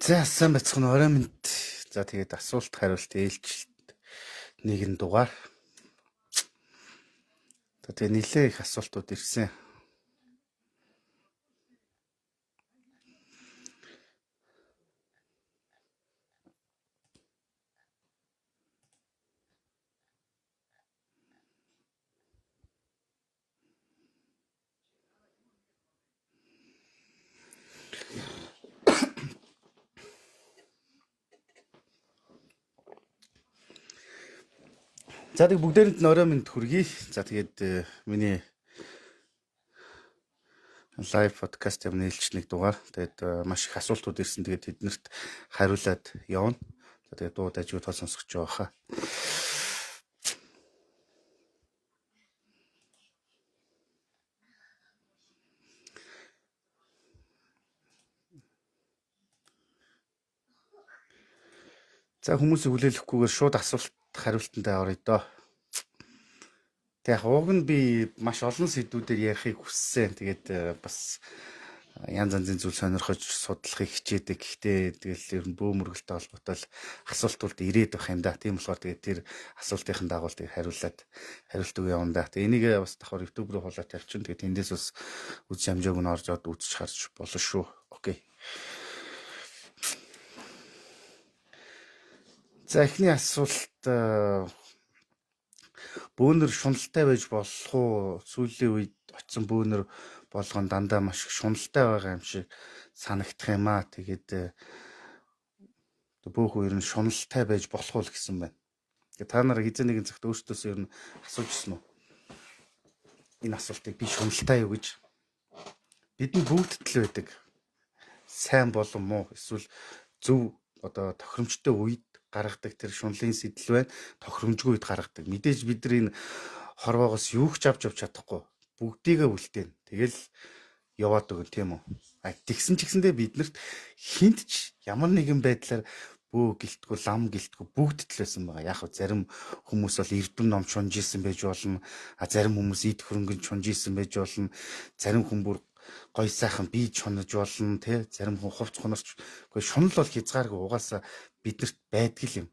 За сайн бацхан орой минь. За тэгээд асуулт хариулт ээлжилт нэгэн дугаар. За тэгээд нэлээ их асуултууд ирсэн. За тэгээд бүгдээрэнд нь орой минь хүргэе. За тэгээд миний лайв подкаст юм нээлж нэг дугаар. Тэгээд маш их асуултууд ирсэн. Тэгээд тэднэрт хариулаад явна. За тэгээд дуу дажгүй тоо сонсгож байгаа хаа. За хүмүүсийг хүлээлгөхгүйгээр шууд асуулт хариултандаа оръё доо. Яг уг нь би маш олон сэдвүүдээр ярихыг хүссэн. Тэгээд бас янз янзын зүйл сонирхож судлахыг хичээдэг. Гэхдээ тэгэл ер нь бөө мөргөлтэй холбоотой асуултууд ирээд байх юм да. Тийм болохоор тэгээд тэр асуултын дагуу тэгээд хариулт өгөө явна да. Тэгээд энийг бас давхар YouTube руу хуулаад тавьчихын. Тэгээд тэндээс бас үз хамжааг нь орж аваад үзэж харж болно шүү. Окей. За эхний асуулт бөөнөр шуналтай байж болох уу? Сүүлийн үед очисон бөөнөр болгон дандаа маш их шуналтай байгаа юм шиг санагдах юм аа. Тэгээд бөөхөн ер нь шуналтай байж болох уу гэсэн байна. Тэгээд та нараа хизээ нэгэн цагт өөртөөс ер нь асуужсэн уу? Энэ асуултыг би шуналтай юу гэж? Бидний бүгдд л байдаг. Сайн болон муу эсвэл зөв одоо тохиромжтой үед гаргадаг тэр шунлын сэтэл байна. Тохиромжгүй үед гаргадаг. Мэдээж бид нар энэ хорвоогоос юу ч авч чадахгүй. Бүгдийгээ үлдээн. Тэгэл яваад өгөн тийм үү. Тэгсэн ч гэсэндээ биднэрт хинт ч ямар нэгэн байдлаар бөө гэлтгүй, лам гэлтгүй бүгд л байсан байгаа. Яг хөө зарим хүмүүс бол эрдэм ном шунж исэн байж болно. Зарим хүмүүс ид хөрөнгөнд шунж исэн байж болно. Зарим хүн бүр гой сайхан бие чунаж болно тий. Зарим хүн хувц хонорч. Гэхдээ шунал бол хязгааргүй угаасаа биднэрт байдаг юм.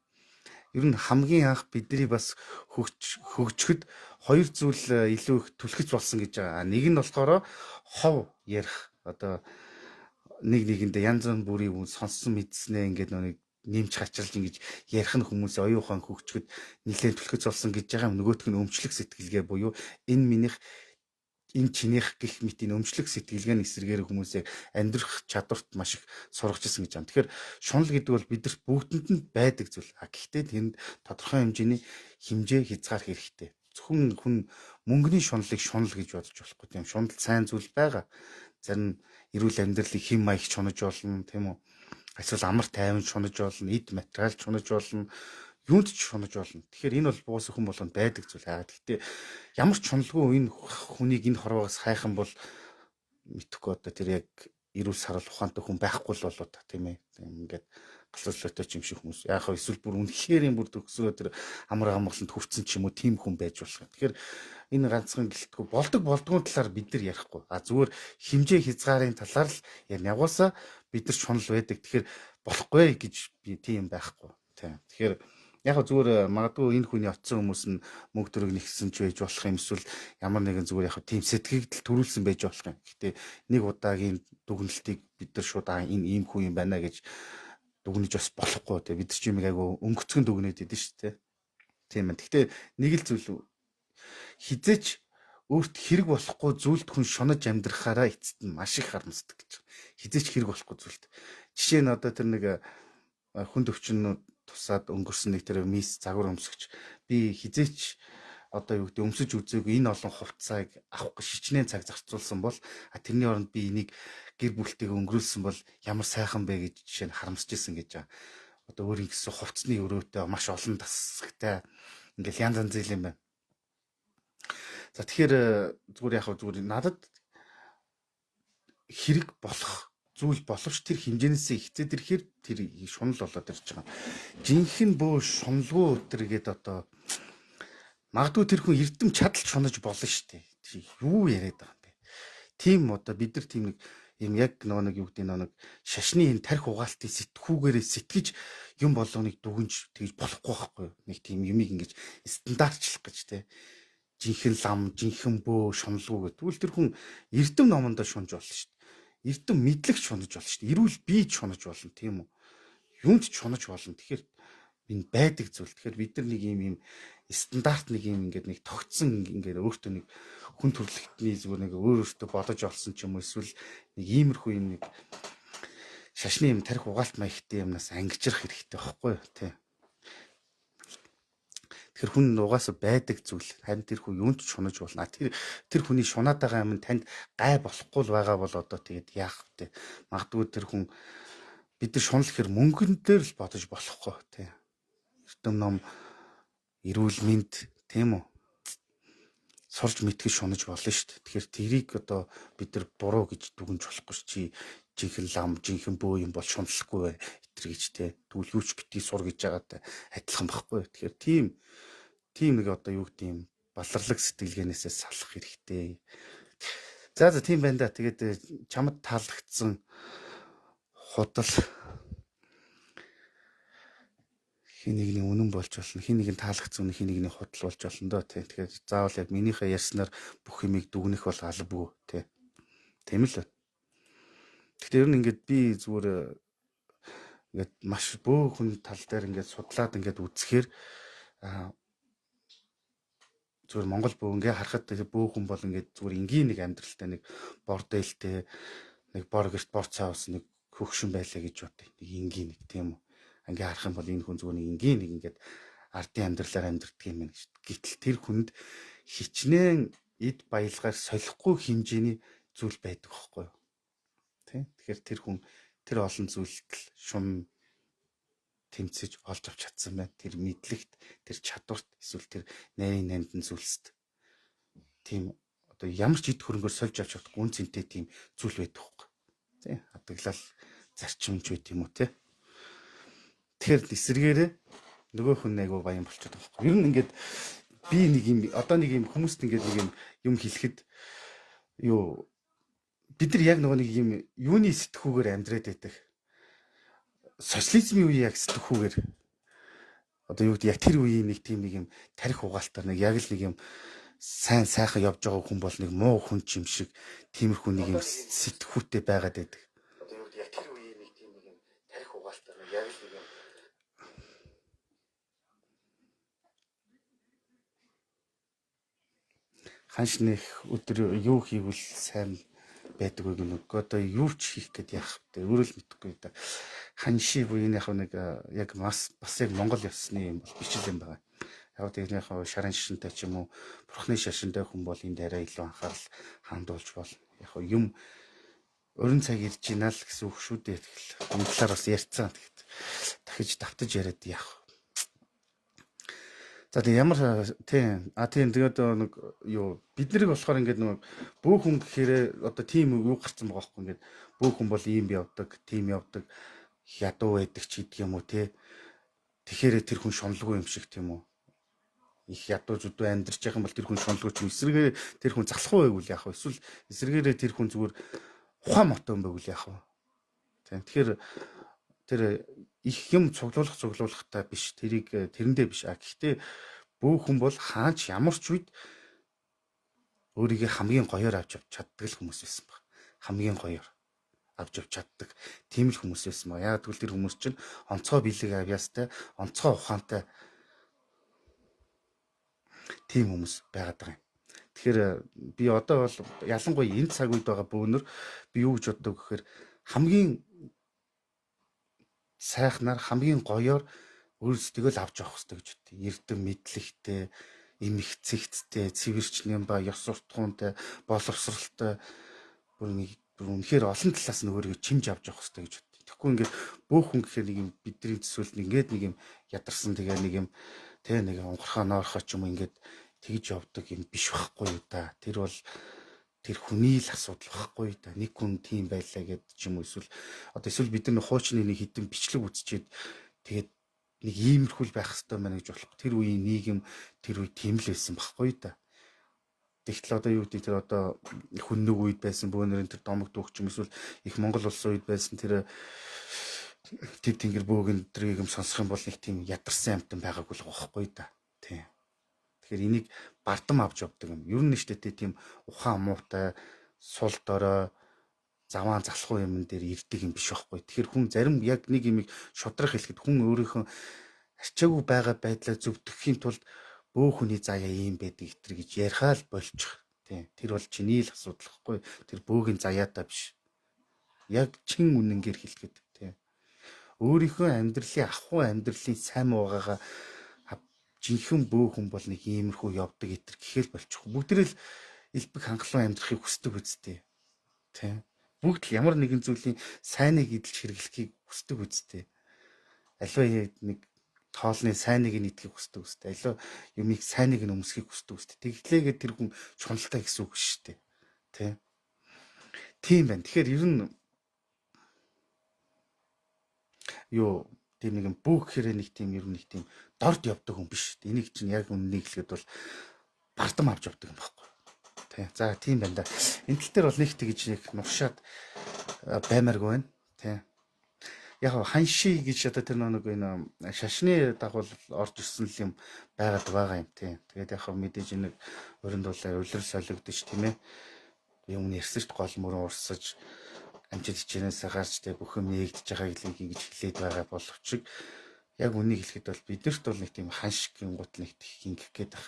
Ер нь хамгийн анх бидний бас хөгжөхөд хоёр зүйл илүү их түлхэж болсон гэж байгаа. Нэг нь болохоор хов ярих. Одоо нэг нэгэндээ янз бүрийн сонссон мэдснээ ингээд нэг нэмж хачирж ингэж ярих нь хүмүүс оюухан хөгжөхөд нэлээд түлхэж болсон гэж байгаа юм. Нөгөөх нь өмчлөх сэтгэлгээ буюу энэ чинийх гих мэт энэ өмчлөх сэтгэлгээний эсрэгээр хүмүүсээ амьдрах чадварт маш их сургаж ирсэн гэж байна. Тэгэхээр шунал гэдэг бол бидэрт бүгдэнд нь байдаг зүйл. Гэхдээ тэнд тодорхой хэмжээний хэмжээ хязгаар хэрэгтэй. Зөвхөн хүн мөнгөний шуналыг шунал гэж бодож болохгүй тийм. Шунал сайн зүйл байгаа. Зарим эрүүл амьдралыг хэм маяг шунаж болно тийм үү? Эсвэл амар тайван шунаж болно, эд материал шунаж болно. Юунд ч шунаж болно. Тэгэхээр энэ бол буус хүн болгонд байдаг зүйл. Гэхдээ ямар ч шуналгүй энэ хүнийг энэ хорвоогоос хайхан бол мэдхгүй одоо тэр яг эрүүл сарал ухаантай хүн байхгүй л болоо та тийм ээ. Ингээд галзуучлаатай ч юм шиг хүмүүс. Яг хөө эсвэл бүр үнэхээр юм бүр төгсөө тэр амар амгаланд хүрсэн ч юм уу тийм хүн байж болох юм. Тэгэхээр энэ ганцхан гэлтгүй болдгоо талаар бид нар ярихгүй. Зүгээр хэмжээ хязгаарын талаар л ярина. Яваасаа бид нар шунал байдаг. Тэгэхээр болохгүй гэж би тийм байхгүй. Тийм. Тэгэхээр яг зүгээр магадгүй энэ хүний оцсон хүмүүс нь мөнгө төрөг нэгсэн ч байж болох юм эсвэл ямар нэгэн зүгээр яг тийм сэтгэгдэл төрүүлсэн байж болох юм. Гэтэ нэг удаагийн дүгнэлтийг бид нар шууд энэ ийм хүн юм байна гэж дүгнэж бас болохгүй. Тэгээ бид нар ч юм айгу өнгөцгөн дүгнээд идэв шүү дээ. Тийм ээ. Гэтэ нэг л зүйл хизээч өөрт хэрэг болохгүй зүйлд хүн шунаж амьдрахаараа эцэст нь маш их харамсдаг гэж. Хизээч хэрэг болохгүй зүйлд. Жишээ нь одоо тэр нэг хүнд өвчнүүд тусаад өнгөрсөн нэг тэр мис загвар өмсгч би хизээч одоо юу гэдэг өмсөж үзээгүй энэ олон хувцааг авах гэж хичнээн цаг зарцуулсан бол тэрний оронд би энийг гэр бүлтэйг өнгөрүүлсэн бол ямар сайхан бэ гэж жишээ нь харамсаж исэн гэж байгаа. Одоо өөрийн гэсэн хувцсны өрөөтэй маш олон тасагтай ингээл янз янз зүйл юм байна. За тэгэхээр зүгээр надад хэрэг болох зүйл боловч тэр хэмжээнээсээ ихтэй ирэхээр тэр шунал болоод ирж байгаа. Жинхэнэ бөө шуналгүй өдргээд одоо магадгүй тэр хүн эрдэм чадал шунаж болно шүү дээ. Юу яриад байгаа юм бэ? Тийм одоо бид нар тийм нэг Ийм яг нэг юу гэдэг нэг шашны энэ тарих угаалтыг сэтгүүгээрээ сэтгэж юм болгоныг дүгнж тэгж болохгүй байхгүй. Нэг тийм юмыг ингэж стандартчлах гэж те. Жинхэнэ лам, жинхэнэ бөө, шуналгүй гэдэг. Тэгвэл тэр хүн эрдэм номондоо шунаж болно шүү дээ. Эрдэм мэдлэгч шунаж болно шүү дээ. Эрүүл бие шунаж болно тийм үү? Юунд ч шунаж болно. Тэгэхээр энэ байдаг зүйл. Тэгэхээр бид нар нэг юм стандарт нэг юм ингээд нэг тогтсон ингээд өөртөө нэг хүн төрөлхтний зүгээр нэг өөртөө бодож олсон ч юм уу эсвэл нэг иймэрхүү юм нэг шашны юм тарих угаалт маягтай юмнаас ангижрах хэрэгтэй байхгүй тий. Тэгэхээр хүн угаасаа байдаг зүйл харин тэр хүн юунд ч шунаж болно. Тэр хүний шунаад байгаа юм танд гай болохгүй л байгаа бол одоо тэгээд яах вэ? Магадгүй тэр хүн бид нар шунал гэхэр мөнгөн дээр л бодож болохгүй тий. Эрдэм ном эрүүл мэнд тийм үү? Сурж мэдгэж шунаж болно шүү дээ. Тэгэхээр тэрийг одоо бид нар буруу гэж дүгнж болохгүй чи жинхэнэ лам, жинхэнэ бөө юм бол шуналхгүй итэр гэж те. Тэгвэл юу ч битгий сур гэж байгаатай адилхан байхгүй. Тэгэхээр тийм нэг одоо юу гэдэг юм баларлаг сэтгэлгээнээсээ салах хэрэгтэй. За тийм байна да. Тэгээд чамд таалагдсан худал хин нэгний үнэн болж болно. Хин нэг нь таалагдсан үнэн хин нэгний худал болж болно доо тий. Тэгэхээр заавал яг минийхээ ярьснаар бүх юмыг дүгнэх бол албагүй тий. Тийм л байна. Тэгэхээр ер нь ингээд би зүгээр ингээд маш бөөхөн тал дээр ингээд судлаад ингээд үзэхээр зүгээр Монгол бөө ингээд харахад бөөхөн бол ингээд зүгээр энгийн нэг амьдралтай нэг бордэлтэй нэг бор гэрт борцоо авсан нэг хөгшин байлаа гэж бодъё. Нэг энгийн нэг тийм үү. Ингээ харах юм бол энэ хүн зүгээр энгийн нэг ингээд ардын амьдралаар амьдэрдэг юм байна гэж. Гэтэл тэр хүнд хичнээн эд баялгаар солихгүй хэмжээний зүйл байдаг байхгүй юу? Тэ? Тэгэхээр тэр хүн тэр олон зүйлд л шум тэмцэж олж авч чадсан байна. Тэр мэдлэгт, тэр чадварт эсвэл тэр найрын нандин зүйлсэд. Тийм одоо ямар ч эд хөрөнгөөр сольж авч чадахгүй үн цэнтэй тийм зүйл байдаг байхгүй. Тэ? Адаглал зарчимч байт юм уу те? Тэгэхээр эсэргээрээ нөгөө хүн айгуу баян болчиход байгаа байхгүй. Ер нь ингээд би нэг юм одоо нэг юм хүмүүст ингээд нэг юм хэлэхэд юу бид нар яг нөгөө нэг юм юуны сэтгүүгээр амьдраад байдаг. Социализмын үеийн яг сэтгүүгээр одоо юу гэдэг яг тэр үеийн нэг тийм нэг юм тарих угаалтаар нэг яг л нэг юм сайн сайхан явж байгаа хүн бол нэг муу хүн ч юм шиг тиймэрхүү нэг юм сэтгүүтэй байгаад байдаг. Одоо юу гэдэг яг тэр үеийн нэг тийм нэг юм тарих угаалтаар нэг яг л нэг юм ханш нэх өдөр юу хийвэл сайн байдаг вэ гэнэ. Одоо юу ч хийх гээд яах вэ? Өөрөө л мэдэхгүй да. Ханши буюу нэг яг бас яг Монгол ёсны юм бол бичил юм байна. Яг тэрнийх шарын шашинтай ч юм уу, бурхны шашинтай хүн бол энд арай илүү анхаарал хандуулж болно. Яг юм өрн цаг ирж гинэ л гэсэн үг шүү дээ. Тэгэл энэ талаар бас ярьцсан. Тэгэхэд дахиж давтаж яриад яах. За тийм ямар тийм тэгээд нэг юу бид нарыг болохоор ингээд нэг бөөхөн гэхээр одоо тийм юу гарцсан байгаа байхгүй ингээд бөөхөн бол ийм явдаг, тийм явдаг, ядуу байдаг ч гэдэг юм уу те. Тэгэхээр тэр хүн шуналгүй юм шиг тийм үү. Их ядуу зүдүү амьдарч байгаа юм бол тэр хүн шуналгүй ч эсрэгээр тэр хүн залахгүй байвал яах вэ? Эсвэл эсрэгээрээ тэр хүн зүгээр ухаан мотоо юм байвал яах вэ? Тийм. Тэгэхээр тэр их юм цуглуулахтай биш. Тэрийг тэрэндээ биш. Гэхдээ бөөхөн бол хаач ямар ч үед өөрийгөө хамгийн гоёор авч чаддаг хүмүүс байсан баг. Хамгийн гоёор авч чаддаг тийм л хүмүүс байсан ба. Яг тэгвэл тэр хүмүүс чинь онцгой бэлэг авьяастай, онцгой ухаантай тийм хүмүүс байгаад байгаа юм. Тэгэхээр би одоо бол ялангуяа энэ цаг үед байгаа бөөнөр би юу гэж боддог гэхээр хамгийн сайхнаар хамгийн гоёор өөрсдөө л авч явах хэрэгтэй гэж боддог. Эрдэм мэдлэгтэй, эмх цэгцтэй, цэвэрчнэн ба ёс суртахуунтай, боловсралтай үнэхээр олон талаас нь өөрийгөө чимж авч явах хэрэгтэй гэж боддог. Тэгэхгүй ингээд бөөхөн гэхээр нэг юм бидний төсөөлд ингээд нэг юм ядарсан тэгээ нэг юм тэ нэг онгорхоо ноорхоо ч юм уу ингээд тэгж явдаг юм биш байхгүй юу да. Тэр бол тэр хүний л асуудал байхгүй да. Нэг хүн тийм байлаа гэд ч юм уу эсвэл бид нар хуучны нэг хитэн бичлэг үзчихэд тэгээд нэг иймэрхүүл байх хэвээр байна гэж болох. Тэр үеийн нийгэм тэр үе тийм л байсан байхгүй да. Тэгтэл одоо юу гэдэг тэр одоо хүннэг үед байсан бөөнөрийн тэр домог дүүх ч юм эсвэл их Монгол улсын үед байсан тэр тэд тэнгэр бөөгөн тэрийг юм сонсох юм бол нэг тийм ядарсан амтан байгаагүй л гохгүй да. Тийм. Тэгэхээр энийг бардам авч явдаг юм. Ер нь нэштэй тийм ухаан муутай сул дорой заваан залхуу юм дээр ирдэг юм биш байхгүй. Тэгэхээр хүн зарим яг нэг юмыг шудрах хэлэхэд хүн өөрийнхөө арчаагүй байгаа байдлаа зөвтгөхийн тулд бөө хүний заяа ийм байдаг итэр гэж ярихаа л болчих. Тийм. Тэр бол чиний л асуудал гэхгүй. Тэр бөөгийн заяатаа биш. Яг чин үнэнгээр хэлэхэд тийм. Өөрийнхөө амьдралын ахуй амьдралын сайн муугаагаа жинхэнэ бөө хүн бол нэг иймэрхүү явдаг итэр гэхэл болчих. Бүгдэрэл элбэг хангалуун амьдрахыг хүсдэг үсттэй. Тийм. Бүгд л ямар нэгэн зүйлийн сайныг эдэлж хэрэглэхийг хүсдэг үсттэй. Аливаа нэг тоолны сайныг нь идэхийг хүсдэг үстэй. Аливаа юмыг сайныг нь өмсөхийг хүсдэг үстэй. Тэглээгээ тэр хүн чоналтай гэсэн үг шүү дээ. Тэ. Тийм байна. Тэгэхээр ер нь юу тийм нэг бүх хэрэг нэг тийм ер нь нэг тийм дорд явдаг хүн биш. Энийг чинь яг үннийг хэлэхэд бол бардам авч явдаг юм байхгүй. Тэ. За тийм байна да. Энэ тал дээр бол нэг тэгж нэг нуршаад баймааргүй байна. Тэ. Яг ханши гэж одоо тэр нэг энэ шашны дагуул орж ирсэн юм байгаад байгаа юм тийм. Тэгээд яг мэдээж нэг өрөнд дуулаа улир солигдож тийм ээ. Юм нэрсэж гол мөрөн урсаж амжилт хичээнээс гарч тэг бүх юм нээгдэж байгаа гэж хэлээд байгаа боловч яг үнийг хэлэхэд бол биднэрт бол нэг тийм ханш гингут нэг ингэх гээд байх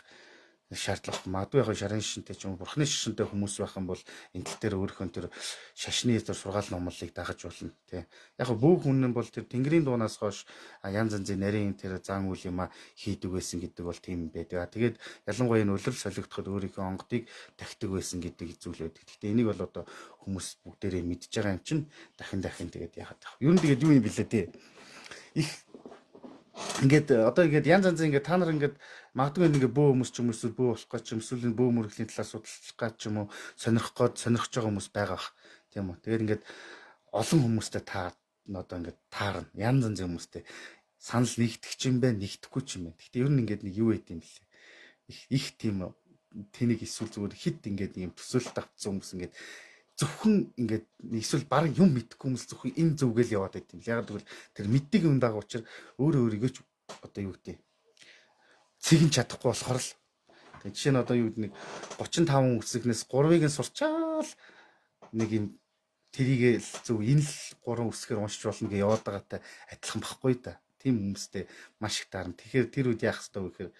шаардлага магадгүй яг шарын шишинтэй ч юм бурхны шишинтэй хүмүүс байх юм бол энэ тал дээр өөрийнхөө тэр шашны тэр сургаал номлолыг дагаж болно тий. Яг бүх хүн бол тэр тэнгэрийн дуунаас хойш янз янзын нарийн тэр зан үйл юм хийдэг байсан гэдэг бол тийм байдаг. Тэгээд ялангуяа энэ улирал солигдоход өөрийнхөө онгодыг тахидаг байсан гэдэг зүйл байдаг. Гэхдээ энийг бол одоо хүмүүс бүгдээрээ мэдж байгаа юм чинь дахин тэгээд яхад байх. Ер нь тэгээд юу юм бэлээ тий. Их ингээд одоо ингээд янз янз ингээд та нар ингээд магадгүй ингээд бөө хүмүүс ч юм эсвэл бөө болох гэж юм эсвэл бөө мөрөглийн талаар судалж гэж ч юм уу сонирхож байгаа хүмүүс байгаа бах тийм үү. Тэгээд ингээд олон хүмүүстэй та одоо ингээд таарна янз янзын хүмүүстэй санал нэгтгэж юм байна нэгтгэхгүй ч юм байна. Гэхдээ ер нь ингээд нэг юу байт юм бэлээ. Их тийм тэнийг эсвэл зүгээр хит ингээд юм төсөөлт авцсан хүмүүс ингээд зөвхөн ингээд эсвэл баг юм мэдхгүй хүмүүс зөвхөн энэ зүгэл яваад байт юм. Яг тэгвэл тэр мэддэг юм даа учраас өөрийгөө ч одоо юу гэдэг цэгэн чадахгүй болохоор л. Тэгээ жишээ нь одоо юу гэдэг нэг 35 үсгнээс 3-ыг нь сурчаал нэг юм тэрийг зөв энэ л 3 үсгээр уншиж болно гэж яваад байгаатай адилхан байхгүй да. Тийм хүмүүстэй маш их таарна. Тэгэхээр тэр үед яах ёстой вэ гэхээр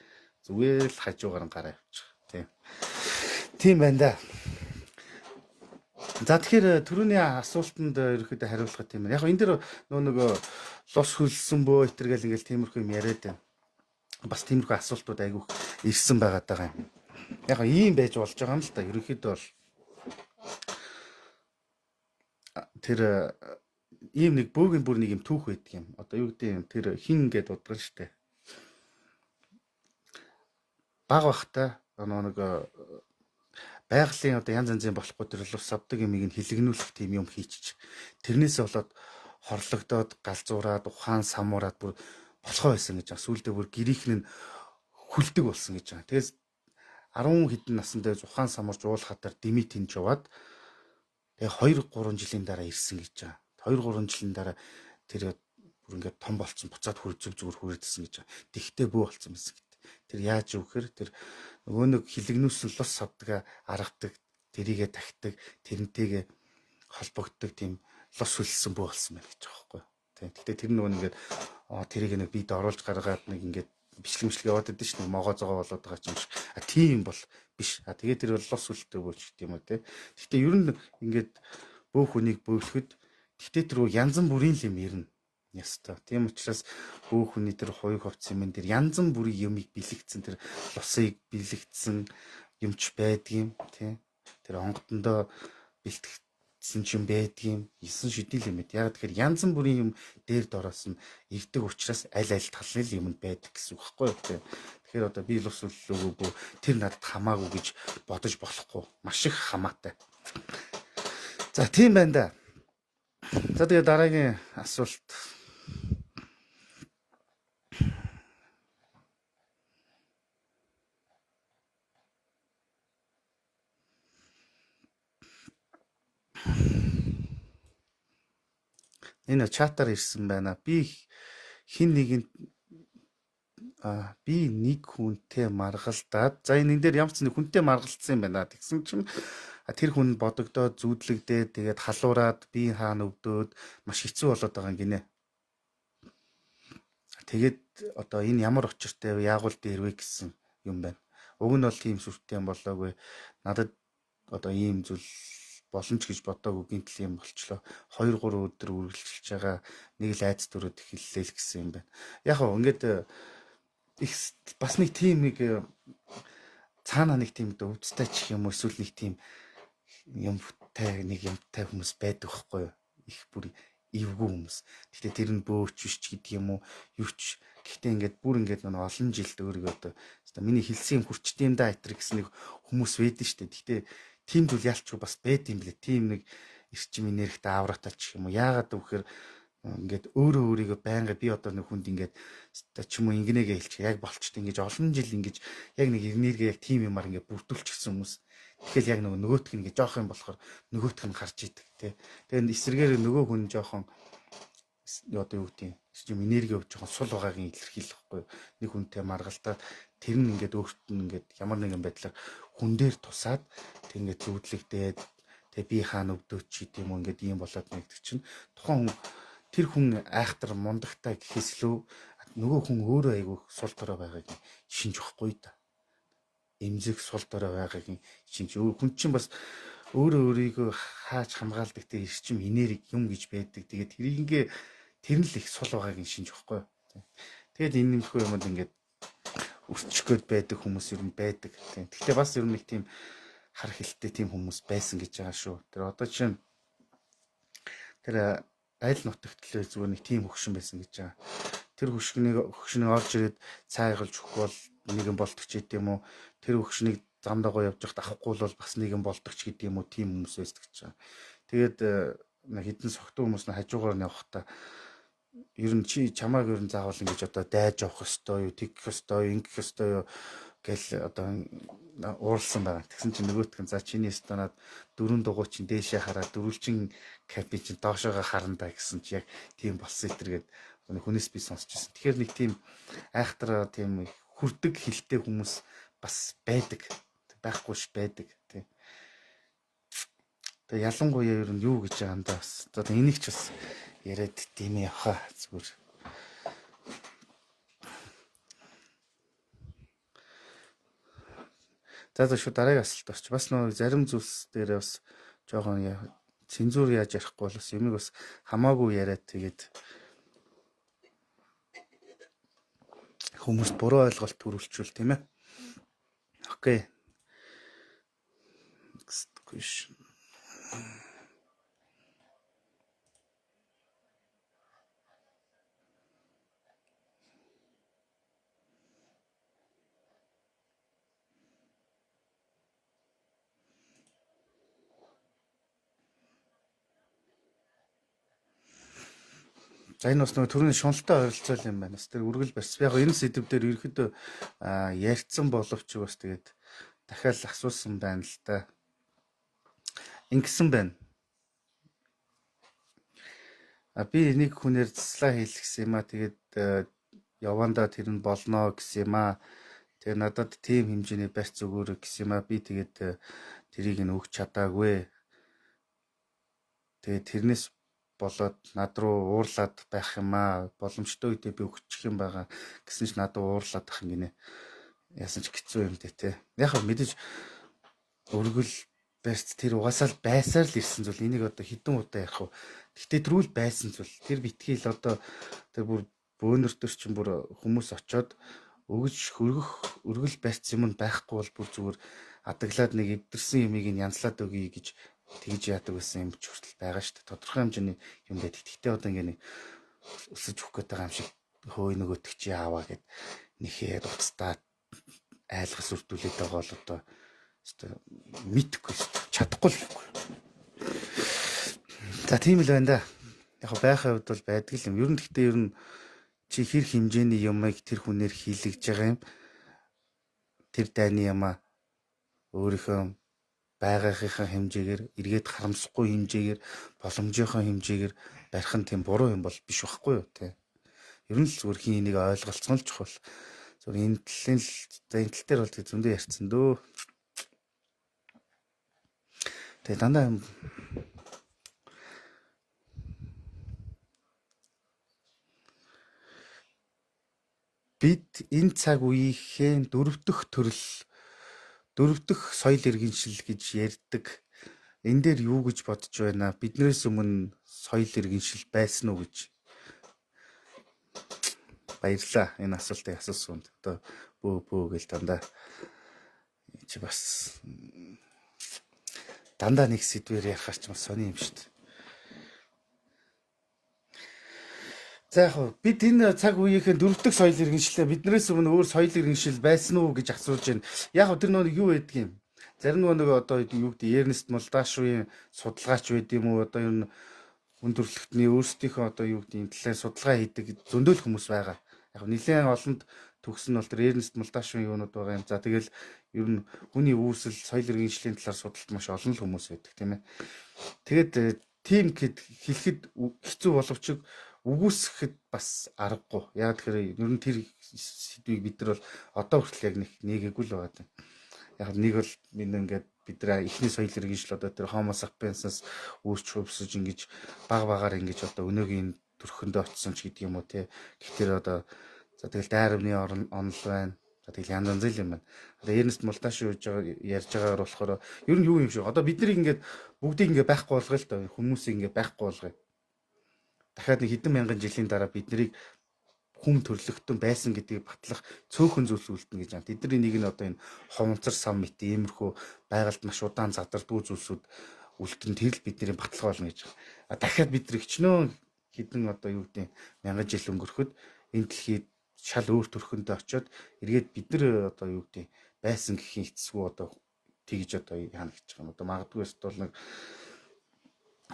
зүгээр л хажуугаар нь гараа явуучих. Тийм байна да. За тэгэхээр түрүүний асуултанд ерөөхдөө хариулах тийм байна. Яг энэ дэр нөгөө лос хөлсөн бөө итэргээл ингээл тиймэрхүү юм яриад байна. Бас тиймэрхүү асуултууд айгүйх ирсэн байгаа юм. Яг ийм байж болж байгаа юм л да. Ерөөхдөө бол тэр ийм нэг бөөгийн бүр нэг юм түүх байдаг юм. Одоо юу гэдэг юм тэр хин ингээд удган штэ. Баг бахта нэг байгалийн одоо янз янзын болохгүй тэр л ус авдаг юмыг нь хилэгнүүлэх тийм юм хийчих. Тэрнээс болоод хорлогдоод галзуураад ухаан самуураад бүр болохоо байсан гэж байгаа. Сүүлдээ бүр гэрийнх нь хүлдэг болсон гэж байгаа. Тэгээс 10 хэдэн насндаа ухаан самуурж уулахатаар дими тэнж яваад тэгээ 2-3 жилийн дараа ирсэн гэж байгаа. 2-3 жилийн дараа тэр бүр ингээд том болцсон буцаад зүгээр хүрээдсэн гэж байгаа. Тэгтээ бөө болцсон байсан гэдэг. Тэр яаж өгөхөр тэр нөгөө нэг хилэгнүүлсэн лос савдаг аргадаг тэрийгэ тахдаг тэрнтэйгээ холбогддог тийм лос хөлсөн бөө болсон байна гэж байгаа байхгүй. Тэгтээ тэр нөгөө ингээд тэрийг нэг бид оруулж гаргаад нэг ингээд бичлэг яваад байдаг шүү дээ. Могоо зогоо болоод байгаа юм шиг. Тийм бол биш. Тэгээ тэр бол лос хөлтэй болж гэдэг юм уу те. Тэгтээ ер нь ингээд бөөх хүнийг бөөлөхөд тэгтээ тэр янз бүрийн юм ирнэ. Яста. Тийм учраас бөөх хүний тэр хоёуг хувцсан юм дээр янз бүрийн юмыг бэлэгдсэн тэр лосыг бэлэгдсэн юмч байдгийм тий. Тэр онгодондоо бэлтгэсэн ч юм байдгийм. 9 шидэл юм байд. Яг тэгэхээр янз бүрийн юм дээр дороос нь ирдэг учраас аль талын юмд байдаг гэсэн үг байхгүй юу тий. Тэгэхээр одоо би лус үллөөгөө тэр надад хамаагүй гэж бодож болохгүй. Маш их хамаатай. За тийм байна да. За тэгээ дараагийн асуулт. Энэ чатаар ирсэн байна. Би хин нэгэнд би нэг хүнтэй маргалдаад за энэ дээр ямар ч нэг хүнтэй маргалдсан юм байна. Тэгсэн чинь тэр хүн бодогдоод зүүдлэгдээд тэгээд халуураад би хаана өвдөөд маш хэцүү болоод байгаа юм гинэ. Тэгээд одоо энэ ямар учиртай вэ? Яагуул дээр вэ гэсэн юм байна. Уг нь бол тийм сүртэй юм болоогүй. Надад одоо ийм зүйл боломж гэж бодоогүй гинтл юм болчлоо. 2-3 өдөр үргэлжилж байгаа нэг л айц дөрөд эхэллээ л гэсэн юм байна. Яг гоо ингээд их бас нэг тийм нэг цаана нэг тийм өвдөлттэй ч юм уу эсвэл нэг тийм юмтай нэг юмтай хүмүүс байдаг байхгүй юу? Их бүр эвгүй хүмүүс. Гэхдээ тэр нь бөөч биш ч гэдэг юм уу? Юу ч. Гэхдээ ингээд бүр ингээд нэг олон жилд өөрийгөө одоо миний хэлсэн юм хүрчтэй юм да айтер гэсэн нэг хүмүүс байдаг шүү дээ. Гэхдээ тийм зүйл ялчгүй бас байд юм блэ. Тийм нэг эрчим энергитэй авраатай ч юм уу. Яагаад гэвэл ингээд өөрөө өөрийгөө байнга би одоо нэг хүнд ингээд ч юм уу ингэнэгээ хэлчих яг болчтой ингэж олон жил ингэж яг нэг энерги яг тийм юмар ингээд бүрдүүлчихсэн хүмүүс. Тэгэхээр яг нөгөөтг нь ингээд жоох юм болохоор нөгөөтг нь гарч идэг тий. Тэгээд эсрэгээр нөгөө хүн жоохон одоо юу гэдэг юм энерги өв жоохон сул байгаагийн илэрхийлэхгүй нэг хүнтэй маргалдаад тэр нь ингээд өөрт нь ингээд ямар нэгэн байдлаар хүн дээр тусаад тэг ингээд зүудлэгдээд тэг би хаана өвдөөч гэдэг юм ингээд ийм болоод нэгдэг чинь тухайн хүн тэр хүн айхтар мундагтай гэхээс лөө нөгөө хүн өөрөө айгүй сул дорой байгааг шинж واخгүй да. Эмзэг сул дорой байгааг шинж хүн чинь бас өөрөө өөрийгөө хааж хамгаалдаг тэр эрчим энерги юм гэж байдаг. Тэгээд тэр нь л их сул байгааг шинж واخгүй. Тэгээд энэ нэмэхгүй юмд ингээд өсчих гээд байдаг хүмүүс ер нь байдаг. Гэхдээ бас ер нь нэг тийм хар хилтэй тийм хүмүүс байсан гэж байгаа шүү. Тэр одоо чинь тэр айл нутагтлаа зүгээр нэг тийм хөгшин байсан гэж байгаа. Тэр хөгшнийг орж ирээд цайгалж өгөх бол нэгэн болтогч гэдэг юм уу? Тэр хөгшнийг замдаагаа явж явахд авахгүй бол бас нэгэн болтогч гэдэг юм уу? Тийм хүмүүс байсан гэж байгаа. Тэгээд нэг хідэн согтуу хүмүүс нь хажуугаар нь явахдаа ер нь чи чамааг ер нь заавал ингэж одоо дайж явах ёстой юу? Тэгэх ёстой юу? Ингэх ёстой юу? Гэл одоо ууралсан байгаа. Тэгсэн чинь нөгөөтгөн за чиний станаад 4 дугуй чинь дээшээ хараад дөрвөлжин капи чинь доошоогоо харна да гэсэн чи яг тийм болсон итэргээд хүнээс би сонсч байсан. Тэгэхээр нэг тийм айхтар тийм хүрдэг хилтэй хүмүүс бас байдаг. Байхгүй ш байдаг тийм. Тэгээ ялангуяа ер нь юу гэж байгаа юм да бас. Одоо энийг ч бас яриад димээ явахаа зүгээр. За шүү дараагийн асуулт орч. Бас нөө зарим зүйлс дээр бас жоохон цензур яаж ярихгүй бол бас юмыг бас хамаагүй яриад тэгээд хүмүүст буруу ойлголт төрүүлчихвэл тийм ээ. Окей. Next question. За энэ бас нөгөө төрний шуналтай ойролцоол юм байна. Тэр үргэл барьсан. Яг энэ сэдв дээр ерөөхдөө ярьцсан боловч бас тэгээд дахиад асуусан байна л да. Ингэсэн байна. Би нэг хүнээр заслаа хийлгсэн юм а. Тэгээд явандаа тэр нь болно гэсэн юм а. Тэгээ надад тийм хэмжээний барьц өгөөрэй гэсэн юм а. Би тэгээд тэрийг нь өгч чадаагүй. Тэгээд тэрнээс болоод над руу уурлаад байх юм аа. Боломжтой үедээ би өгчих юм байгаа гэсэн ч надад уурлаад ах юм гинэ. Яасан ч хэцүү юм дээ те. Яг мэдээж өргөл барьц тэр угаасаа л байсаар л ирсэн зүйл. Энийг одоо хідэн удаа ярих уу. Гэхдээ тэрүүл байсан зүйл. Тэр битгийл одоо тэр бүр бөөнөртөр чинь бүр хүмүүс очоод өгж хөргөх өргөл барьц юм байхгүй бол бүр зүгээр адаглаад нэг эвдэрсэн юмыг нь янзлаад өгье гэж тэгж яадаг байсан юм ч хүртэл байгаа шүү дээ. Тодорхой хэмжээний юм байдаг. Гэхдээ одоо ингэ нэг өсөж өгөх гээд байгаа юм шиг хөөе нөгөөтг чи ааваа гэд нэхээ дуцтаа айлгас үрдүүлээд байгаа бол одоо мэдхгүй чадахгүй л гэхгүй. За тийм л байна да. Яг байхын хувьд бол байдаг юм. Ер нь гэхдээ ер нь чи хэр хэмжээний юмыг тэр хүнээр хийлгэж байгаа юм. Тэр дайны юмаа өөрийнхөө байгаагийнхаа хэмжээгээр эргээд харамсахгүй хэмжээгээр боломжийнхоо хэмжээгээр барих нь тийм буруу юм бол биш байхгүй юу те. Ер нь л зүгээр хин энийг ойлголцсон л чухал. Зүгээр энэ талын энэ тал дээр бол тэг зөндөө ярьсан дөө. Тэг дандаа бид энэ цаг үеийнхээ дөрөв дэх соёл иргэншил гэж ярьдаг. Энэ дээр юу гэж бодож байна? Биднээс өмнө соёл иргэншил байсан уу гэж. Баярлаа. Энэ асуултыг асуусан. Одоо бөө гэл дандаа чи бас дандаа нэг сэдвээр ярихаар ч бас сони юм шүү дээ. За яг бид энэ цаг үеийнхэн дөрөв дэх соёл иргэншилээ биднээс өмнө өөр соёл иргэншил байсан уу гэж асууж байна. Яг тэр нэг юу байдаг юм? Зарим нэг одоо юу гэдэг Эрнест Молдашвын судалгаач байд юм уу? Одоо ер нь хүндрэлтний өөрсдийнхөө одоо юу гэдэг энэ талаар судалгаа хийдэг зөндөл хүмүүс байгаа. Яг нэлээд олонд төгс нь бол тэр Эрнест Молдашвын юунууд байгаа юм. За тэгэл ер нь хүний үүсэл соёл иргэншлийн талаар судалт маш олон л хүмүүс байдаг тийм ээ. Тэгээд тийм хэлэхэд хэцүү боловч үгүйсэхэд бас аргагүй. Яг тэгэхээр ер нь тэр сэдвийг бид нар бол одоо хүртэл яг нэгээгүй л байгаа. Яг нэг бол ингээд бид нар эхний соёл иргэншил одоо тэр Homo sapiens-аас үүсч хувьсж ингэж багаар ингэж одоо өнөөгийн төрхөндөө очсон ч гэдэг юм уу те. Гэхдээ одоо за тэгэл дайрамны онол байна. За тэгэл янз янз юм байна. Одоо Эрнест Молдашвын ярьж байгаагаар болохоор ер нь юу юм шиг. Одоо бид нар ингээд бүгдийг ингээд байхгүй болгоё л доо. Хүмүүсийг ингээд байхгүй болгоё. Дахиад нэг хэдэн мянган жилийн дараа бид нарыг хүм төрлөختөн байсан гэдгийг батлах цөөхөн зүйлс үлдэнэ гэж байна. Тэдний нэг нь одоо энэ ховцор сам мэт иймэрхүү байгальд маш удаан задардгүй зүйлсүүд үлдэн тэр л бидний баталгаа болно гэж байна. Дахиад бид нар хичнээн хэдэн одоо юу гэдэг мянган жил өнгөрөхөд энэ дэлхийд шал өөр төрхөндөө очиод эргээд бид нар одоо юу гэдэг байсан гэхийн эцсгүй одоо тэгж одоо яана гэж байгаа юм. Одоо магадгүй эсвэл нэг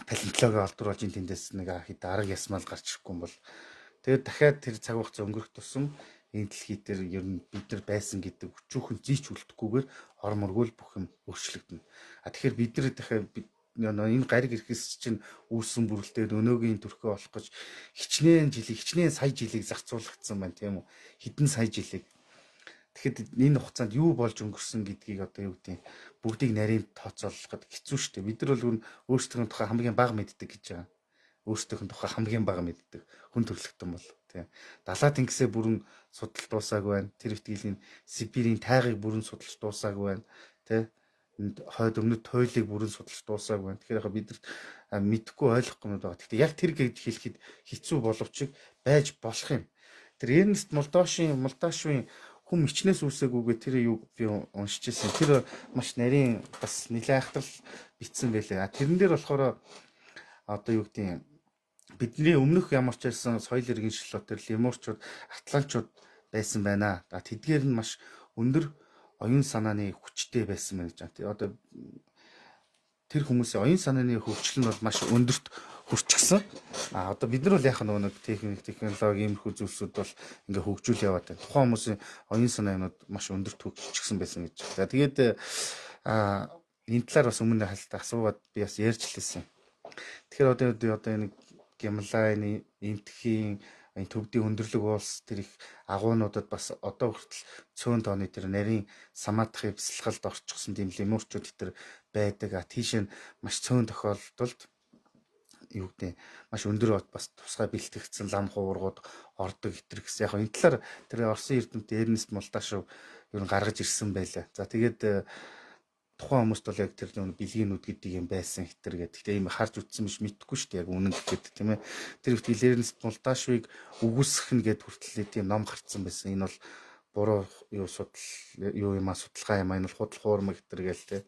палеонтологи олдруулж ин тэндээс нэг хэд арга ясмал гарч ирэхгүй юм бол тэгээд дахиад тэр цаг хугацаа өнгөрөх тусам энэ дэлхий дээр ер нь бид нар байсан гэдэг өчүүхэн зийч үлдэхгүйгээр орморгүй бүх юм өөрчлөгдөнө. Тэгэхээр бид нар дахиад энэ гариг ирэхээс чинь үүссэн бүрэлдэхүүн өнөөгийн төрхөө олох гэж хичнээн сая жилийг зарцуулагдсан байна тийм үү? Хэдэн сая жилийг. Тэгэхэд энэ хугацаанд юу болж өнгөрсөн гэдгийг одоо юу гэдэг бүгдийг нарийн тооцоолоход хэцүү шүү дээ. Бид нар бол өөрсдийн тухай хамгийн бага мэддэг гэж байгаа. Өөрсдийн тухай хамгийн бага мэддэг хүн төрлөختөн бол тийм. Далаа тэнгисээ бүрэн судалж дуусаагүй байна. Тэр итгэлийн Сибирийн тайгыг бүрэн судалж дуусаагүй байна. Тийм. Хойд өмнөд туйлыг бүрэн судалж дуусаагүй байна. Тэгэхээр яг бид нар мэдхгүй ойлгохгүй юм байна. Гэхдээ яг тэр гэж хэлэхэд хэцүү боловч байж болох юм. Тэр Эрнест Молдашвын хүм ичнээс үүсээгүйгээ тэр юу би уншиж ирсэн. Тэр маш нарийн бас нэлээд айхтар битсэн байлээ. Тэрэн дээр болохоор одоо юу гэдэг бидний өмнөх ямар ч байсан соёл иргэншил тэр лемурчууд, атлантчууд байсан байна. Тэдгээр нь маш өндөр оюун санааны хүчтэй байсан байна гэж байна. Одоо тэр хүмүүсийн оюун санааны хөгжил нь бол маш өндөрт хүрчихсэн. Одоо бид нар бол яах нэг технологи иймэрхүү зүйлсүүд бол ингээ хөгжүүл яваад байна. Тухайн хүмүүсийн оюун санаанууд маш өндөрт хөгжчихсэн байсан гэж. За тэгээд энэ талаар бас өмнө асуугаад би бас ярьж лээсэн. Тэгэхээр одоо энэ Гималайны эмтхийн энэ төвдийн өндөрлөг улс тэр их агуунуудад бас одоо хүртэл цөөн тооны тэр нарийн самаатхын бясалгалд орчихсон тийм лемурчууд тэр байдаг. Тийш нь маш цөөн тохиолдолд юу гэдэг маш өндөр бас тусгай бэлтгэгдсэн лам хуургууд ордог гэтэр гэсэн. Яг энэ талаар тэр Оросын эрдэмтэд Эрнест Молдашв ер нь гаргаж ирсэн байлаа. За тэгээд тухайн хүмүүст бол яг тэр бэлгийнүүд гэдэг юм байсан гэтэр гэдэг. Гэтэ ийм харж үтсэн биш мэдэхгүй шүү дээ. Яг үнэн гэхэд тийм ээ. Тэр ихтгэл Эрнест Молдашвыг үгүйсэх нь гэд хүртэл тийм ном гарцсан байсан. Энэ бол буруу судалгаа юм. Энэ бол худал хуурмаг гэтэр гээл тийм.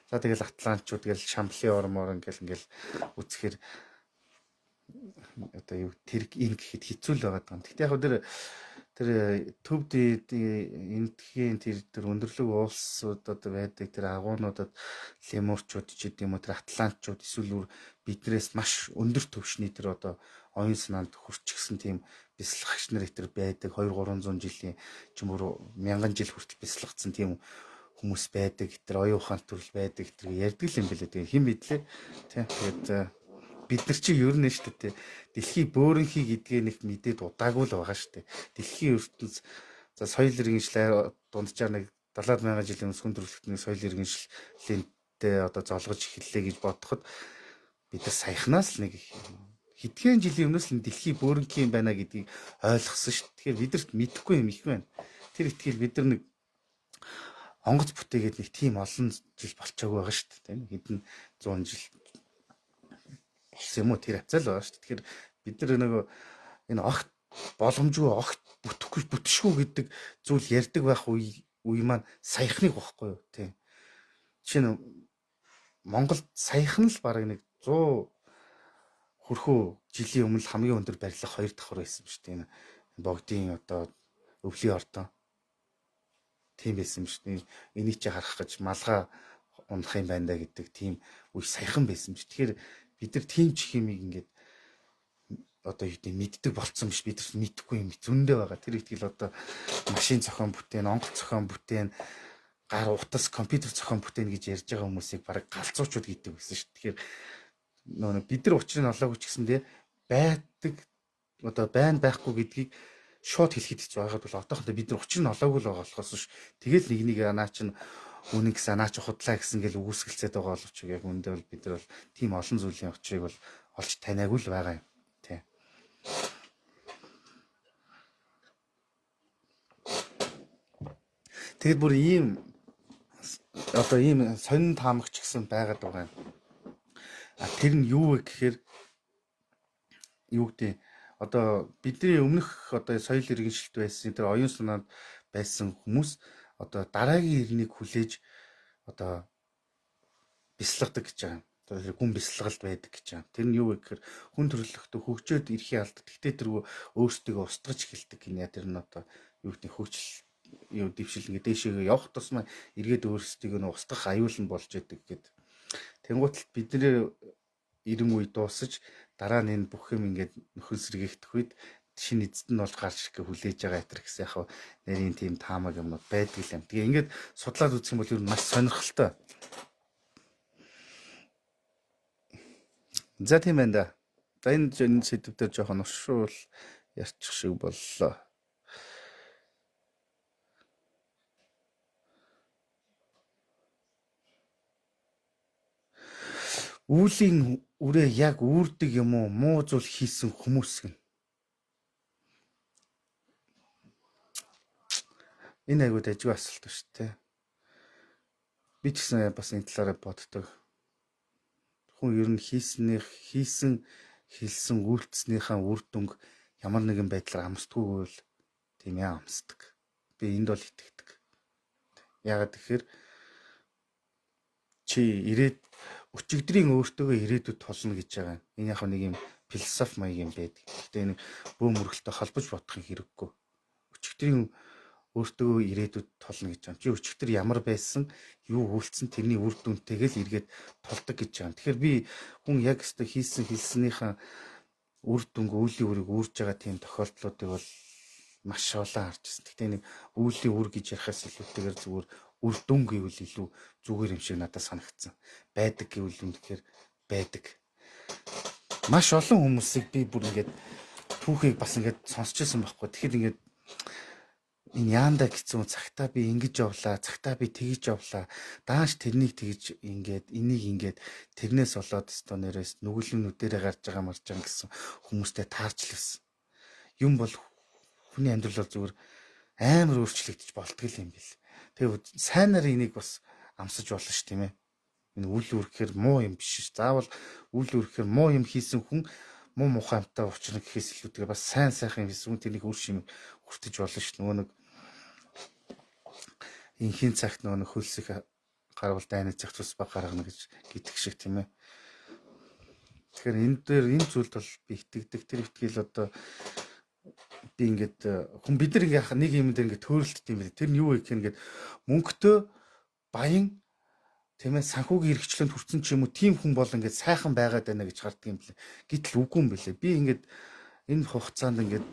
За тэгэл атлантчууд гэл шамблын ормоор ингээл үцхээр одоо юу тэр энэ гэхэд хэцүү л байгаа юм. Гэхдээ яг тэр төвд энтхийн тэр өндөрлөг улсуудад байдаг тэр агуунуудад лемурчууд ч гэдэм үү тэр атлантчууд эсвэл биднээс маш өндөр төвшний тэр одоо оюун санаанд хүрчихсэн тийм бясалгагч нар тэр байдаг 200-300 жилийн ч юм уу 1000 жил хүртэл бясалгацсан тийм хүмүүс байдаг, тэр оюун ухаан төрөл байдаг тэр ярьдаг юм билээ. Тэгээ хэн мэдлээ. Тийм. Тэгээд бид нар чи ер нь шүү дээ. Дэлхий бөөрөнхий гэдгээ нэг мэдээд удаагүй л байгаа шүү дээ. Дэлхийн ертөнц за соёл иргэншлээ дунджаар нэг 70,000 жилийн өмнө хүндрэлтний соёл иргэншлэлтэй одоо золгож эхэллээ гэж бодоход бид нар саяхнаас л нэг хэдхэн жилийн өмнөөс л дэлхий бөөрөнхий юм байна гэдгийг ойлгосон шүү дээ. Тэгэхээр бидэрт мэдэхгүй юм их байна. Тэр итгэл бид нар нэг онгоц бүтээгээд нэг тийм олон жил болчоог байгаа шүү дээ. Тийм хэдэн 100 жил болсон юм уу тэр хацаа л байгаа шүү дээ. Тэгэхээр бид нар нөгөө энэ огт боломжгүй огт бүтшгүй гэдэг зүйл ярьдаг байх үе маань саяхныг багхгүй юу тийм. Жишээ нь Монголд саяхан л бараг нэг 100 хөрхөө жилийн өмнө хамгийн өндөр барилга 2 давхар байсан шүү дээ. Энэ богдын одоо өвлийн ордон тийм байсан шүү дээ. Энийг чи харах гэж малгай унах юм байна да гэдэг тийм үе саяхан байсан шүү. Тэгэхээр бид нар тийм ч хэмиг ингээд одоо юу гэдэг мэддэг болцсон биш, бид нар мэдэхгүй юм зөндөө байгаа. Тэр ихтгэл одоо машин зохион бүтээн, онгоц зохион бүтээн, гар утас компьютер зохион бүтээн гэж ярьж байгаа хүмүүсийг бараг галзуучуд гэдэг байсан шүү. Тэгэхээр нөө бид нар учрыг нь олоогүй ч гэсэндээ байдаг одоо байна байхгүй гэдгийг шууд хэлэхэд хэцүү байгаад бол одоохондоо бид нар учрыг нь олоогүй л байгаа болохоос ш. Тэгэл нэг наа чин үнэн гэсэн наа чи худлаа гэсэн гэл үгүйсгэлцээд байгаа боловч яг үндэ бол бид нар бол тийм олон зүйлийн учрыг бол олж таниагүй л байгаа юм. Тий. Тэгэд бүр ийм одоо ийм сонин таамагч гэсэн байгаад байгаа юм. Тэр нь юу вэ гэхээр юу гэдэг одоо бидний өмнөх одоо соёл иргэншилт байсан тэр оюун санаанд байсан хүмүүс одоо дараагийн ирнийг хүлээж одоо бясалгадаг гэж байгаа юм. Тэр гүн бясалгалд байдаг гэж байгаа. Тэр нь юу вэ гэхээр хүн төрөлхтөө хөгжөөд ирэхээ алд тэгтээ тэргүй өөрсдөө устгаж эхэлдэг гинэ. Тэр нь одоо юу гэдэг хөгжил юу дэвшил ингэ дээшээ явах тусмаа эргээд өөрсдөө нь устгах аюул нь болж яадаг гэд. Тэнгууталд бидний ирэн үе дуусаж дараа нь энэ бүх юм ингээд нөхөн сэргээгдэх үед шинэ эзэд нь болж гарч ирэх хүлээж байгаа этэр гэсэн яг нэрийн тийм таамаг юмнууд байдаг юм. Тэгээ ингээд судлаад үзэх юм бол ер нь маш сонирхолтой. За тийм байна да. За энэ сэдв дээр жоохон ушуул ярьчих шиг боллоо. Үүлийн үрээ яг үүрдэг юм уу муу зүйл хийсэн хүмүүс гэн. Энэ айгуу дайггүй асуулт ба шүү дээ. Би ч гэсэн бас энэ талаараа боддог. Хүн ер нь хийсэн үйлдэлснийхаа үр дүнг ямар нэгэн байдлаар амсдаггүй бол тийм яа амсдаг. Би энд бол итгэдэг. Яагаад тэгэхээр чи өчигдрийн өөртөөгөө ирээдүйд толно гэж байгаа. Энэ яг нэг юм философи маяг юм байдаг. Гэтэ энэ бөө мөргөлтөй холбож бодохын хэрэггүй. Өчигдрийн өөртөөгөө ирээдүйд толно гэж байгаа. Чи өчигдөр ямар байсан, юу үйлцэн тэрний үр дүнтэйгээ л эргээд толдог гэж байгаа. Тэгэхээр би хүн яг өстө хийсэн хэлснийхаа үр дүнг үеийн үрийг үүрж байгаа тийм тохиолдлуудыг бол маш олон харж ирсэн. Гэтэ нэг үеийн үр гэж ярихаас илүүтэйгээр зүгээр үр дүн гэвэл илүү зүгээр юм шиг надад санагдсан. Байдаг гэвэл үнэхээр байдаг. Маш олон хүмүүсийг би бүр ингээд түүхийг бас ингээд сонсч ирсэн байхгүй. Тэгэхээр ингээд энэ яанда гэсэн цагтаа би ингэж явлаа, цагтаа би тэгж явлаа. Дааш тэрнийг тэгж ингээд энийг ингээд тэрнээс болоод өстө нэрээс нүгэлнүүдээрээ гарч байгаа марж байгаа гэсэн хүмүүстэй таарч л байсан. Юм бол хүний амьдрал бол зүгээр амар өөрчлөгдөж болтгол юм бэл. Тэгээ сайнаар энийг бас амсаж болно ш тийм ээ. Энэ үл үрхээр муу юм биш ш. Заавал үл үрхээр муу юм хийсэн хүн муу мухамтай уучрах гэхээс илүүтэйгээр бас сайн сайхан юм хийсэн хүн тэрнийг үр шимийг хүртэж болно ш. Нөгөө нэг инхийн цагт нөгөө хөлсөх гарвал дайны цаг цус баг гаргана гэж гэдэг шиг тийм ээ. Тэгэхээр энэ дээр энэ зүйлд бол би итгэдэг. Тэр итгэл одоо би ингээд хүн бид нар ингээ нэг юм дээр ингээ төөрөлтд юм байна. Тэр нь юу вэ гэх ингээд мөнгөтэй баян тийм ээ санхүүгийн эрхчлөнд хүрсэн ч юм уу тийм хүн бол ингээд сайхан байгаад байна гэж харддаг юм блэ. Гэтэл үгүй юм блэ. Би ингээд энэ хугацаанд ингээд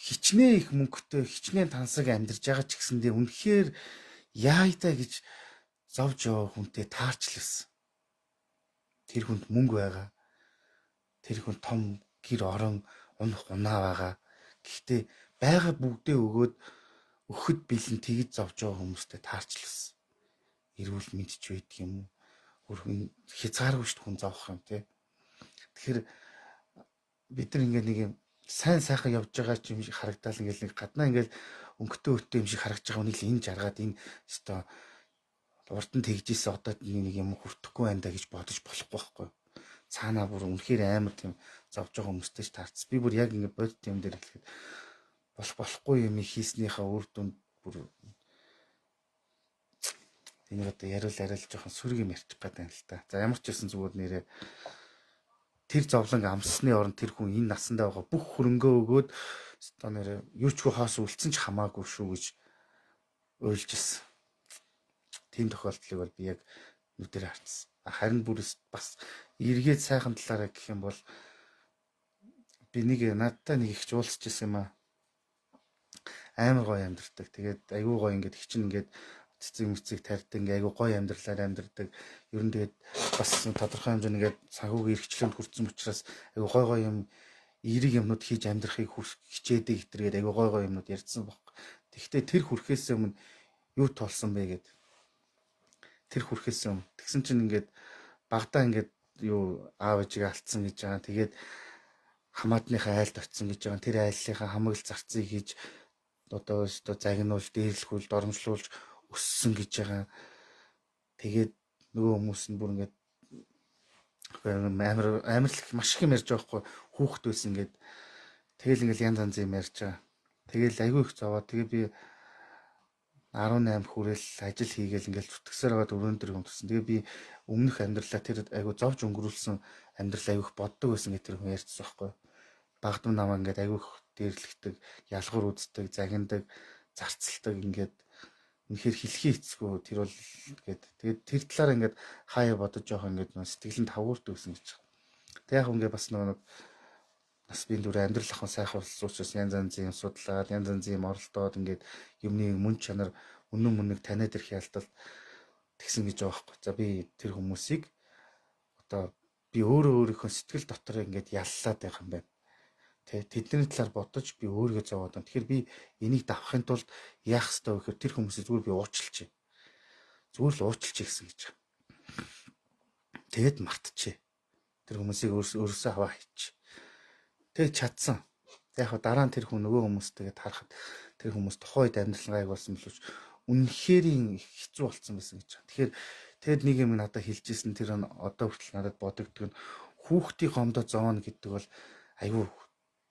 хичнээн их мөнгөтэй хичнээн тансаг амьдарч байгаа ч гэсэндээ үнэхээр яайдаа гэж зовж яваа хүнтэй таарчлсан. Тэр хүнд мөнгө байгаа. Тэр хүн том гэр орон унах унаа байгаа. Гэхдээ байгаа бүгдээ өгөөд өгөхөд бэлэн тэгж зовж байгаа хүмүүстэй таарчлсан. Эрүүл мэнд ч байдаг юм уу? Өрхөн хязгааргүй шүү дээ хүн зовох юм те. Тэгэхээр бид нар ингээ нэг юм сайн сайхан явж байгаа ч юм шиг харагдаал ингээл нэг гаднаа ингээл өнгөтэй өттэй юм шиг харагдж байгаа хүнийг энэ жаргаад энэ өстой урд нь тэгжсэн одоо нэг юм хүртэхгүй байна да гэж бодож болохгүй байхгүй. Цаанаа бүр үнэхээр амар тийм зовж байгаа хүмүүстэй ч таарц. Би бүр яг ингээ бодит юм дээр хэлэхэд болохгүй юм хийснийхаа үр дүнд бүр энийг одоо яриул жоохон сүрэг юм ярьчих гээд байна л та. За ямар ч байсан зүгээр нэрээ тэр зовлон амссны оронд тэр хүн энэ насандаа байгаа бүх хөрөнгөө өгөөд одоо нэрээ юу ч хоос үлдсэн ч хамаагүй шүү гэж ойлж ирсэн. Тийм тохиолдлыг бол би яг нүдээр харсан. Харин бүр бас эргээд сайхан талаараа гэх юм бол би надтай нэг их уулзч ирсэн юм аа. Амар гоё амьдэрдэг. Тэгээд айгүй гоё ингээд хичин ингээд цэцэг мэцэг тарьдаг ингээ айгүй гоё амьдралаар амьдардаг. Ер нь тэгээд бас тодорхой хэмжээний ингээд санхүүгийн эрхчлэлд хүрсэн учраас айгүй гоё юм эерэг юмнууд хийж амьдрахыг хичээдэг хэтэргээд айгүй гоё юмнууд ярьсан баг. Тэгвэл тэр хүрхээс өмнө юу толсон бэ гэд. Тэр хүрхээс өмнө тэгсэн чинь ингээд багтаа ингээд юу аав ээжигээ алдсан гэж байгаа. Тэгээд хамаатныхаа айлд очсон гэж байгаа. Тэр айлынхаа хамаг зарцыг хийж одоо загнуулж, дээрлэхүүл, доромжлуулж өссөн гэж байгаа. Тэгээд нөгөө хүмүүс нь бүр ингээд амарлах маш их юм ярьж байгаа хгүй. Хүүхэд байсан ингээд тэгэл ингээд янз янз юм ярьж байгаа. Тэгэл айгүй их зовоо. Тэгээ би 18 хүрэл ажил хийгээл ингээд зүтгэсээр байгаа 4 өдөр юм тусан. Тэгээ би өмнөх амьдралаа тэр айгүй зовж өнгөрүүлсэн амьдрал айгүй их боддог байсан гэх тэр хүн ярьчихсан байхгүй. Багдам намаа ингээд айгүй их дээрлэгдэг, ялгуур үздэг, загиндаг, зарцалдаг ингээд үнэхээр хэлхий хэцгүй тэр бол гээд тэгээд тэр талаар ингээд хаяа бодож явах ингээд сэтгэлэнд тавгуурт өгсөн гэж. Тэг яг ингээд бас нэг бас би дүр амьдрал ахын сайхан болсуучаас янз янзын судлаад янз янзын оролдоод ингээд юмны мөн чанар үнэн мөнөг таниад ирэх ялтал тэгсэн гэж байгаа байхгүй. За би тэр хүмүүсийг одоо би өөрийнхөө сэтгэл дотор ингээд яллаад байх юм байна. Тэдний талаар бодож би өөрийгөө зовоод байна. Тэгэхээр би энийг давахын тулд яах ёстой вэ гэхээр тэр хүмүүсийг зүгээр би уучлалчээ. Зүгээр л уучлалчээ гэсэн гэж. Тэгэд мартчихъя. Тэр хүмүүсийг өөрөөсөө аваа хийчих. Тэг чадсан. Яг дараа нь тэр хүн нөгөө хүмүүстэйгээ харахад тэр хүмүүс тухайд амьдрал гайг болсон боловч үнэхээр хэцүү болсон байсан гэж. Тэгэхээр тэгэд нэг юм надад хэлжсэн тэр нь одоо хүртэл надад бодогддог нь хүүхдийн гомдоо зооно гэдэг бол аюу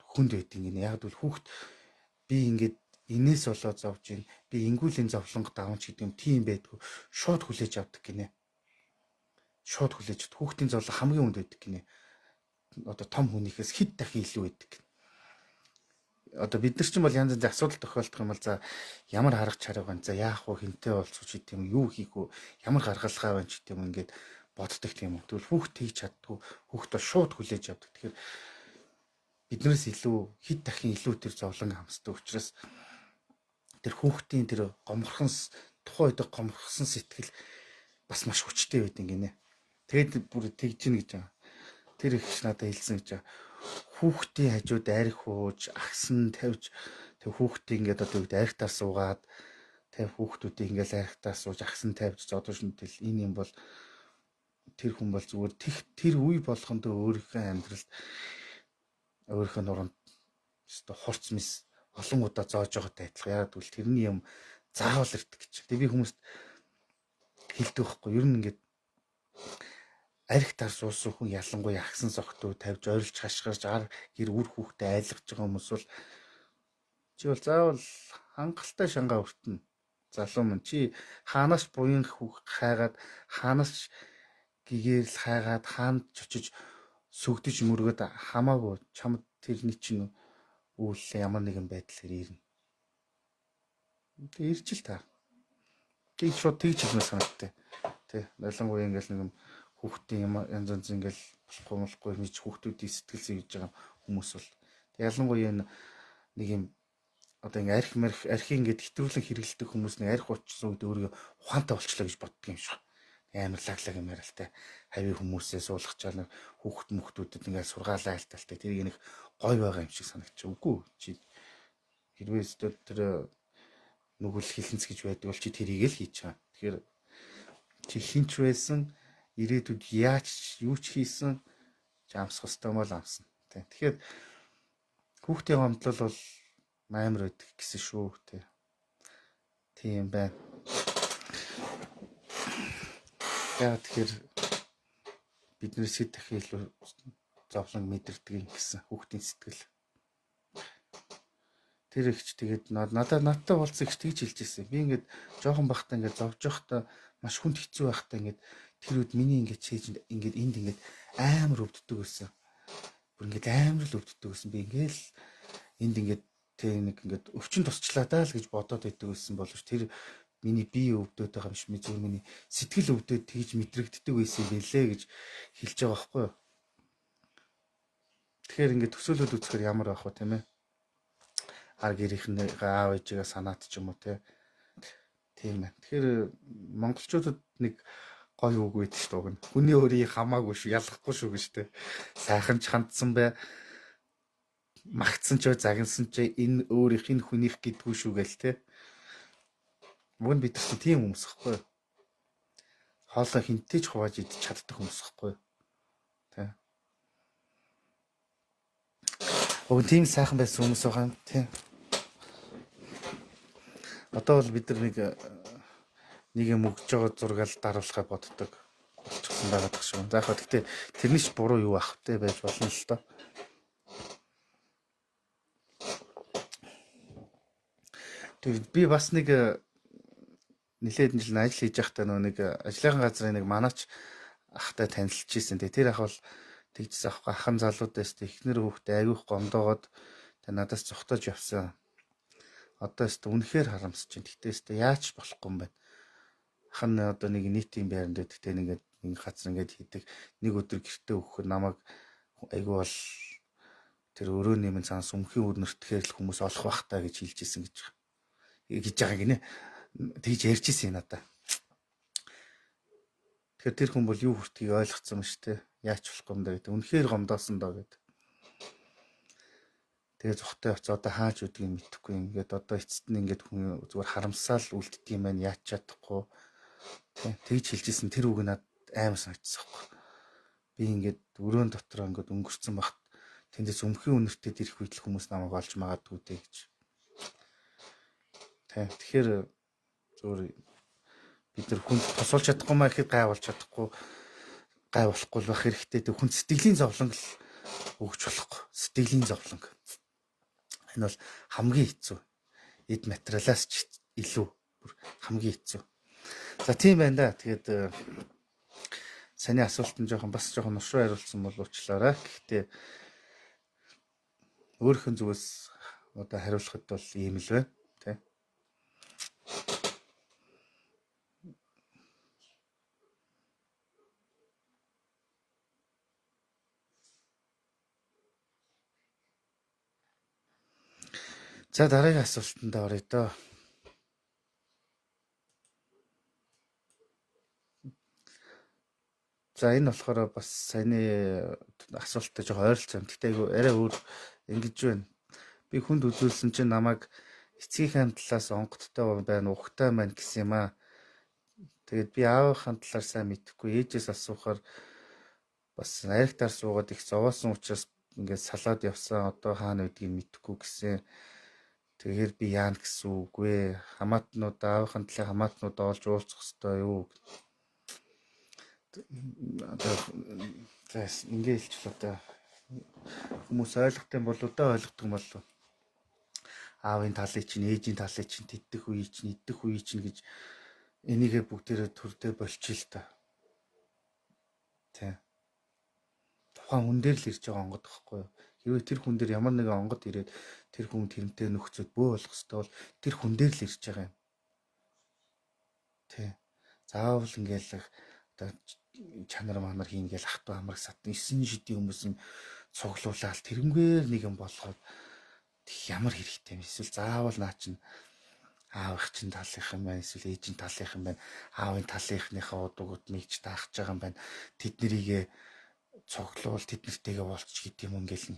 хүнд байдаг гинэ. Яг бол хүүхд би ингээд инээс болоод зовж гин. Би ингүүлийн зовлонго давж гэдэг юм тийм байдгүй. Шууд хүлээж авдаг гинэ. Шууд хүлээж авдаг. Хүүхдийн зовлон хамгийн хүнд байдаг гинэ. Одоо том хүнийхээс хэд дахин илүү байдаг. Одоо бид нар ч юм бол янз янзын асуудал тохиолдох юм бол за ямар арга чарга байна. За яах вэ? Хинтээ болцооч гэдэг юм. Юу хийх вэ? Ямар гаргалгаа байна ч гэдэг юм ингээд боддог тийм юм. Тэгвэл хүүхд хийж чаддгүй. Хүүхд бол шууд хүлээж авдаг. Тэгэхээр биднээс илүү хэд дахин илүү тэр зовлон хамсдаг учраас тэр хүүхдийн тэр тухайн үед гомдсон сэтгэл бас маш хүчтэй байдаг гинэ. Тэгэд бүр тэгж гин гэж байгаа. Тэр их надад хэлсэн гэж байгаа. Хүүхдийн хажууд арх хууж, агсан тавьж тэг хүүхдийн ингээд одоо үед архтаар суугаад тэг хүүхдүүдийг ингээд архтаар сууж агсан тавьж зодошнтэл энэ юм бол тэр хүн бол зүгээр тэр үе болгондоо өөрийнхөө амьдралд өөрийнхөө нуруунд өстой хорц мис олон удаа зоож байгаатай адилхан. Яг тэгвэл тэрний юм заавал ирдэг гэж. Тэг би хүмүүст хэлдэг байхгүй. Ер нь ингээд арх тар суусан хүн ялангуяа агсан зогтуу тавьж ойрлж хашгирч гэр үр хүүхдэд айлгаж байгаа хүмүүс бол чи бол заавал хангалттай шангаа өртнө. Залуу мөн чи хаанаас буян хайгаад хаанаас гэгэрл хайгаад хаанд ч очиж сүгдэж мөргөд хамаагүй чамд тэрний чинь үйл ямар нэгэн байдлаар ирнэ. Тэг ирж л та. Тэг шууд тэгж хэлмээр санагдтыг. Тэ ялангуяа ингээл нэг хүүхдийн юм янз янз ингээл болохгүй нэг хүүхдүүдийн сэтгэл зүйж байгаа хүмүүс бол ялангуяа нэг юм одоо ингээ архи ингээ хэтрүүлэн хэрэгэлдэг хүмүүс нэг арх уучсан үед өөрийгөө ухаантай болчлоо гэж боддог юм шиг. Амар лаглаг юм яралтай. Хави хүмүүсээ суулгачаал нэг хүүхдүүдэд ингээ сургаалаа айлталтай. Тэрийг нэг гой байгаа юм шиг санагч. Үгүй чи хэрвээ тэр нүгэл хилэнц гэж байдаг бол чи тэрийг л хийж байгаа. Тэгэхээр чи хинч байсан ирээдүйд юу ч хийсэн амсах хэвээр мал амсна. Тэгэхээр хүүхдийн гомдлол бол амар байдаг гэсэн шүү. Тийм байна. Яа тэгэхээр бидний сэтгэх илүү зовлон мэдэрдэг юм гэсэн хүүхдийн сэтгэл. Тэр ихч тэгээд надтай уулзсан ихч тэгж хэлж ирсэн. Би ингээд жоохон бахтаа ингээд зовж байхдаа маш хүнд хэцүү байхдаа ингээд тэр үед миний ингээд чийж ингээд энд ингээд амар өвддөг байсан. Бүр ингээд амар л өвддөг байсан. Би ингээд энд ингээд тэг нэг ингээд өвчин тусчлаа даа л гэж бодоод байдаг байсан боловч тэр миний бие өвдөд байгаа юм шиг зүгээр миний сэтгэл өвдөд тэгж мэдрэгддэг байсан байлээ гэж хэлж байгаа байхгүй юу. Тэгэхээр ингээд төсөөлөд үзэхээр ямар байх вэ тийм ээ? Ар гэрийнхнээ аав ээжигээ санаад ч юм уу тийм ээ. Тэгэхээр монголчуудад нэг гоё үг байдаг шүү дээ. Хүний өөрийг хамаагүй шүү, ялахгүй шүү гэж тэ. Сайхан ч хандсан бай. Магтсан ч загинсан ч энэ өөрийнх нь хүнийх гэдгүй шүү гээл тэ. Мөн бид ч тийм хүмүүс хэвгүй. Хоолой хинтэж хувааж идэж чаддаг хүмүүс хэвгүй. Тэ. Өө тийм сайхан байсан хүмүүс байгаа юм тийм. Одоо бол бид нар нэг юм өгж байгаа зургаал даруулахаа боддог болчихсон байгаа гэх шиг. За яг гэхдээ тэрний ч буруу юу ах вэ байж болно л доо. Тэгээд би бас нэг нэлээд жил ажил хийж байхдаа нэг ажлын газрын нэг манаач ахтай танилцж ирсэн. Тэр ах бол тэгжсэн ахгүй ахан залуудаас ихнэр хүүхдээ аягүйх гомдоогоод надаас зогтоож явсан. Одоо өстө үнэхээр харамсаж байна. Гэтэ өстө яаж болохгүй юм байна. Хан одоо нэг нийтийн байранд өгдөгтэй нэг газар ингээд хийдэг. Нэг өдөр гэртээ өгөхөд намайг айгүй бол тэр өрөө нэмэн цаанаас өмхийн өрнөртгээр л хүмүүс олох бах таа гэж хэлж ирсэн гэж байгаа гинэ. Тэгж ярьж ирсэн надаа. Тэгэхээр тэр хүн бол юу хүртгийг ойлгоцсон юм шүү дээ. Яаж болохгүй юм даа гэдэг. Үнэхээр гомдоосон доо гэдэг. Тэгээ зохтой оц одоо хааж үдгийг мэдэхгүй ингээд одоо эцэст нь ингээд хүн зүгээр харамсаал үлддэг юм байна яаж чадахгүй тэгж хэлжсэн тэр үг надад амар санагдсан байхгүй би ингээд өрөөнд дотор ингээд өнгөрцөн багт тэндээс өмхийн үнэртэд ирэх үед л хүмүүс намайг олж магадгүй дээ гэж тэгэхээр зүгээр бид нар хүнд тусалж чадахгүй маа гэхэд гай болж чадахгүй гай болохгүй байх хэрэгтэй тэг хүн сэтгэлийн зовлон л өгч болохгүй сэтгэлийн зовлон энэ бол хамгийн хэцүү. Эд материалаас ч илүү хамгийн хэцүү. За тийм байна да. Тэгээд саний асуултанд бас жоохон нушруу хариулсан бол уучлаарай. Гэхдээ өөрийнхөө зүгээс одоо хариулахад бол ийм л байна. Тэ. За дараагийн асуултанд оръё доо. За энэ болохоор бас саяны асуулттай жоохон ойролцоо юм. Гэхдээ арай өөр ингэж байна. Би хүнд үзүүлсэн чинь намайг эцгийнхээ талаас онгодтой байна, ухтай байна гэсэн юм аа. Тэгээд би аавынхаа талаар сайн мэдэхгүй ээжээс асуухаар бас найрагтаар суугаад их зовоосон учраас ингээд салаад явсан. Одоо хаана байдгийг мэдэхгүй гэсэн. Тэгэхээр би яана гэсэн үг вэ? Хамаатнууд аавынхаа талын хамаатнууд олж уулзах хэрэгтэй юу? Одоо ингээд хэлчихлээ одоо хүмүүс ойлгох юм бол ойлгодог юм болов. Аавын талыг чинь, ээжийн талыг чинь, тэтгэх үе чинь, идэх үе чинь гэж энийгээ бүгдээрээ төрдөө болчих л та. Тэ. Тухайн хүн дээр л ирж байгаа онгод гэхгүй юу? Хэрвээ тэр хүн дээр ямар нэгэн онгод ирээд тэр хүн тэрнтэй нөхцөд бөө болох хэвээр бол тэр хүн дээр л ирж байгаа юм. Тэ. Заавал ингээл одоо чанар манар хийнгээл ахтуу хамраг сат 9 шидийн хүмүүсийн цуглуулаад тэрнгээр нэг юм болгоод Ямар хэрэгтэй юм эсвэл заавал наа чинь аав ах чинь талынх юм байна эсвэл ээжийн талынх юм байна. Аавын талынхныхаа удуугууд мэгж таахж байгаа юм байна. Тэд нэрийгэ цоглуул тэд нэртэйгээ болчих гэдэг юм ингээл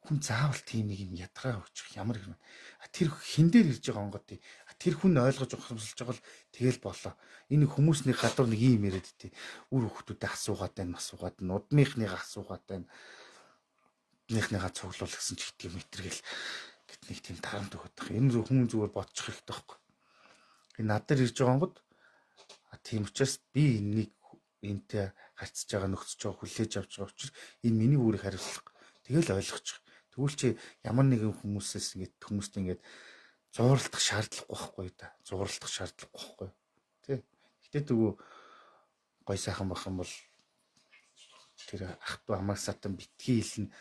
хүн заавал тийм нэг юм ядгаа өгчих ямар юм. Тэр хин дээр ирж байгаа онгод тэр хүн ойлгож ухамсалж байгаа л тэгэл болоо. Энэ хүмүүсний гадуур нэг юм яриад идэв. Үр хөвгтүүдэд асуугаад байна, асуугаад байна, удмынхныгаа асуугаад байна. Нихнийгаа цуглуул гэсэн ч гэдэг юм итэргээл гэт нэг тийм тарамт өгöd байх. Энэ хүн зүгээр бодчих хэрэгтэй байхгүй. Энэ над дээр ирж байгаа онгод тийм учраас би энийг энтэй харьцаж байгаа нөхцөж байгаа хүлээж авч байгаа учраас энэ миний үүрэг хариуцлага. Тэгэл ойлгочих. Тэгвэл чи ямар нэгэн хүмүүсээс хүмүүст ингээд зууралдах шаардлагагүй байхгүй да. Зууралдах шаардлагагүй байхгүй. Тэ. Гэтэ дэгөө гой сайхан байх юм бол тэр ах トゥ амаг сатан битгий хэлнэ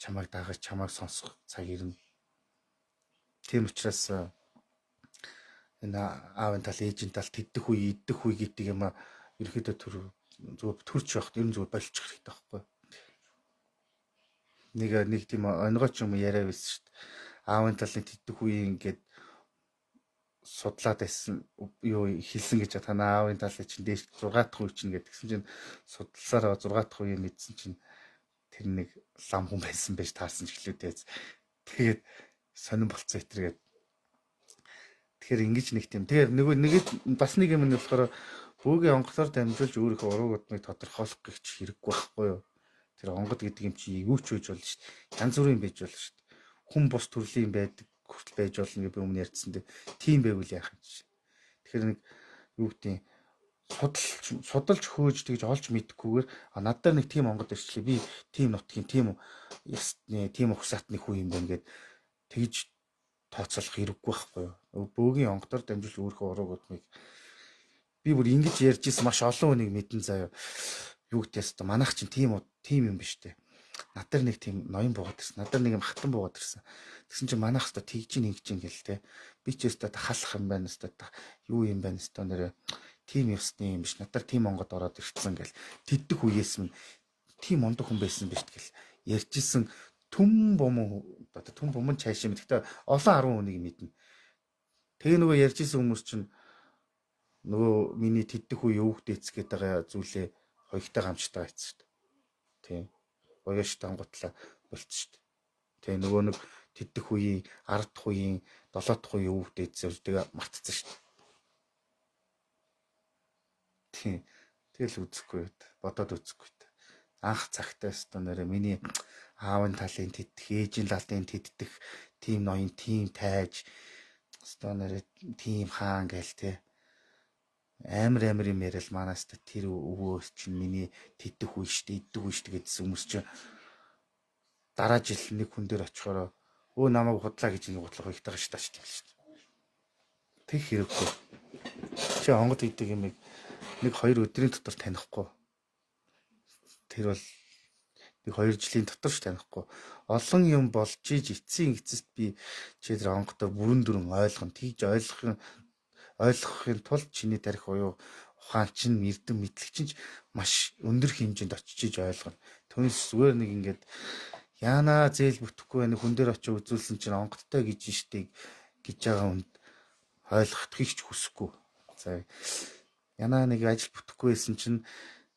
чамайг дагаж чамайг сонсох цаг ирнэ. Тийм учраас энэ аавын тал ээжийн тал тэддэх үе идэх үе гэдэг юм а ерөөдөө зүгээр төрч явахт ер нь зүгээр болчих хэрэгтэй байхгүй. Нэг тийм онгойч юм яриа байсан шүү дээ. Аавын талын тэддэх үе ингээд судлаад байсан юу хэлсэн гэж танаа аавын талын чинь дээш 6 дахь үе чинь гэдгсэн чинь судалсаар 6 дахь үе мэдсэн чинь тэр нэг лам хүн байсан байж таарсан ч гэлүүдээ. Тэгээд сонирн болцсон итэргээд. Тэгэхээр ингэж нэг тийм. Тэгэхээр нэг бас нэг юм нь болохоор бөөгийн онгоцоор дамжуулж өөрийнхөө ураг удмыг тодорхойлох гэх ч хэрэггүй байхгүй юу? Тэр онгод гэдэг юм чи юу ч үеж болно шүү дээ. Янз бүрийн байж болно шүү дээ. Хүн бус төрлийн байдаг хүртэл байж болно гэж би өмнө ярьсан дээ. Тийм байвал яах юм чи. Тэгэхээр нэг юу гэдэг судалж хөөж тэгж олж мэдхгүйгээр над дээр нэг тийм онгод ирчлээ би тийм нутгийн тийм ухсаатны хүн юм байна гэд тэгж тооцоолох хэрэггүй байхгүй юу. Бөөгийн онгодоор дамжуулж өөрийнхөө ураг удмыг би бүр ингэж ярьж исэн маш олон хүнийг мэдэн заяа. Юу гэдээс та манайх чинь тийм юм биш үү. Над дээр нэг тийм ноён буугаад ирсэн. Над дээр нэг юм хатан буугаад ирсэн. Тэгсэн чинь манайх өстө тэгж ингэж гэл те. Би ч өстө халах юм байна өстө юу юм байна өстө нэрэ тийм ёсны юм биш. Надаар тийм онгод ороод ирсэн гэл. Тэддэх үеэс минь тийм ондог хүн байсан биш гэл. Ярьжсэн түн бомон цааш юм. Гэхдээ олон 10 хүнийг мэднэ. Тэгээ нөгөө ярьжсэн хүмүүс чинь нөгөө миний тэддэх үе өвгд эцгээд байгаа зүйлээ хоёртой гамчтай байцсан шүү дээ. Тийм. Гоёш тангуутлаа болчих шүү дээ. Тэгээ нөгөө нэг тэддэх үеийн 10 дахь үеийн 7 дахь үеийн өвгд эцсээр тэгээ мартцсан шүү дээ. Тийм. Тэгэл үзэхгүй бодоод үзэхгүй. Анх цагтаа өстө нэрэ миний аавын талын тэддэх, ээжийн талын тэддэх, тийм ноён, тийм тайж өстө нэрэ тийм хаан гээл те. Амар юм яриад манаас тэр өвөө чинь миний тэддэх үе штэ, иддэх үе штэ гэдсэн хүмүүс чинь дараа жил нэг хүн дээр очихороо өө намайг худлаа гэж нэг худлаа хоёртойгоо штааш тийм штэ. Тэг хэрэггүй. Чи онгод идэх юм нэг 2 өдрийн дотор танихгүй. Тэр бол нэг 2 жилийн дотор ш танихгүй. Олон юм болж иж эцсийн эцэст би чи тэр онгодоо бүрэн дүрэн ойлгоно. Тэгж ойлгохын тулд чиний тарих буюу ухаан чинь эрдэм мэдлэг чинь маш өндөр хэмжээнд очиж ойлгоно. Түүнээс зүгээр нэг ингээд яана зээл бүтэхгүй байх хүн дээр очиж үзүүлсэн чинь онгодтой гэж штэ гэж байгаа хүнд ойлгохдгийг ч хүсэхгүй. За яна нэг ажил бүтэхгүй байсан чинь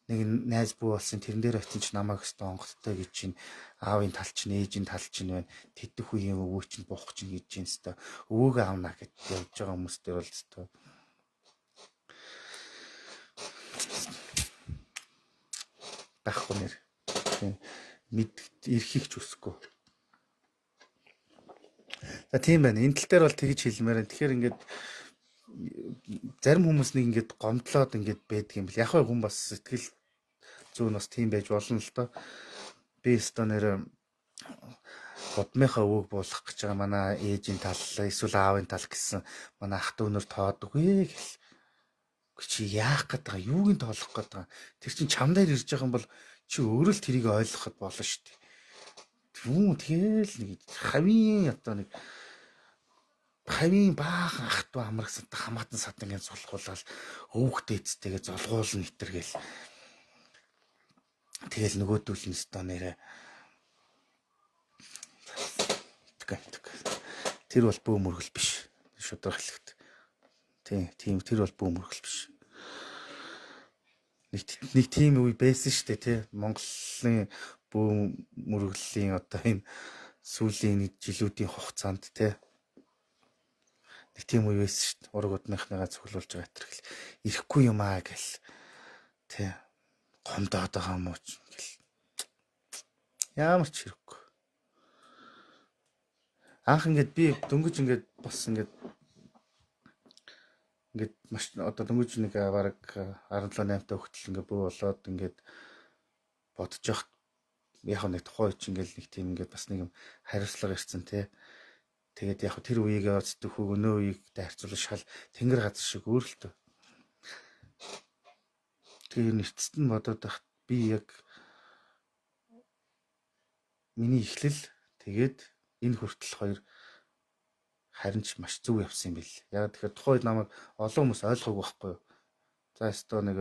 нэг найз бүү болсон тэрэн дээр очив чинь намайг өстө онгодтой гэж чинь аавын тал чинь ээжийн тал чинь байна. Тэддэх үеийн өвөө чинь буух чинь гэж чинь өстө өвөөгөө аавна гэж явж байгаа хүмүүстэй бол өстө байхгүй нэр мэд эрхийг ч үсэхгүй. За тийм байна. Энэ тал дээр бол тэгж хэлмээр. Тэгэхээр ингээд зарим хүмүүс нэг ингээд гомдлоод ингээд байдаг юм бэл. Яг хүн бас сэтгэл зүүн бас тийм байж болно л доо. Би өстө нэр удмынхаа өвөг буулгах гэж байгаа манай ээжийн тал эсвэл аавын тал гэсэн манай ах トゥ өнөр тоодгүй гэл. Чи яах гээд байгаа? Юугийн тоолох гээд байгаа? Тэр чин чамдаар ирж байгаа юм бол чи өөрөө л тэрийг ойлгоход болно шүү дээ. Түн тэгэл нэг хавийн одоо нэг хавийн баахан ах トゥ амрагсад хамаатан сад ингээд сулхуулаад өвгтэй эцтэйгээ золгуулна нэтэргээл. Тэгэл нөгөөдөл нь өстө нэрэ амтдаг. Тэр бол бөө мөргөл биш. Шудраг хэлэхэд. Тийм тэр бол бөө мөргөл биш. Нэг тийм үе байсан шүү дээ тий. Монголын бөө мөргөлийн одоо энэ сүүлийн нэг жилүүдийн хугацаанд тий. Нэг тийм үе байсан шүү дээ. Ураг удмынхныгаа цуглуулж байгаа хэрэг ирэхгүй юм аа гэл тий. Гомдоод байгаа юм уу гэл. Ямар ч хэрэггүй. Анх ингээд би дөнгөж ингээд бас ингээд маш одоо дөнгөж нэг бараг 17-8 та хүртэл ингээд бөө болоод ингээд бодож явах яг нэг тухайн үеч ингээд нэг тийм ингээд бас нэг юм хариуцлага ирсэн тий. Тэгээд яг тэр үеигээ өцдөх өнөө үеигтэй харьцуулах шал тэнгэр газар шиг өөрлөлтөө. Тэгээд нэцэст нь бодоод байх би яг миний эхлэл тэгээд энэ хүртэл хоёр харин ч маш зөв явсан юм бэл. Яг тэгэхээр тухайд намайг олон хүмүүс ойлгоогүй байхгүй юу. За өстой нэг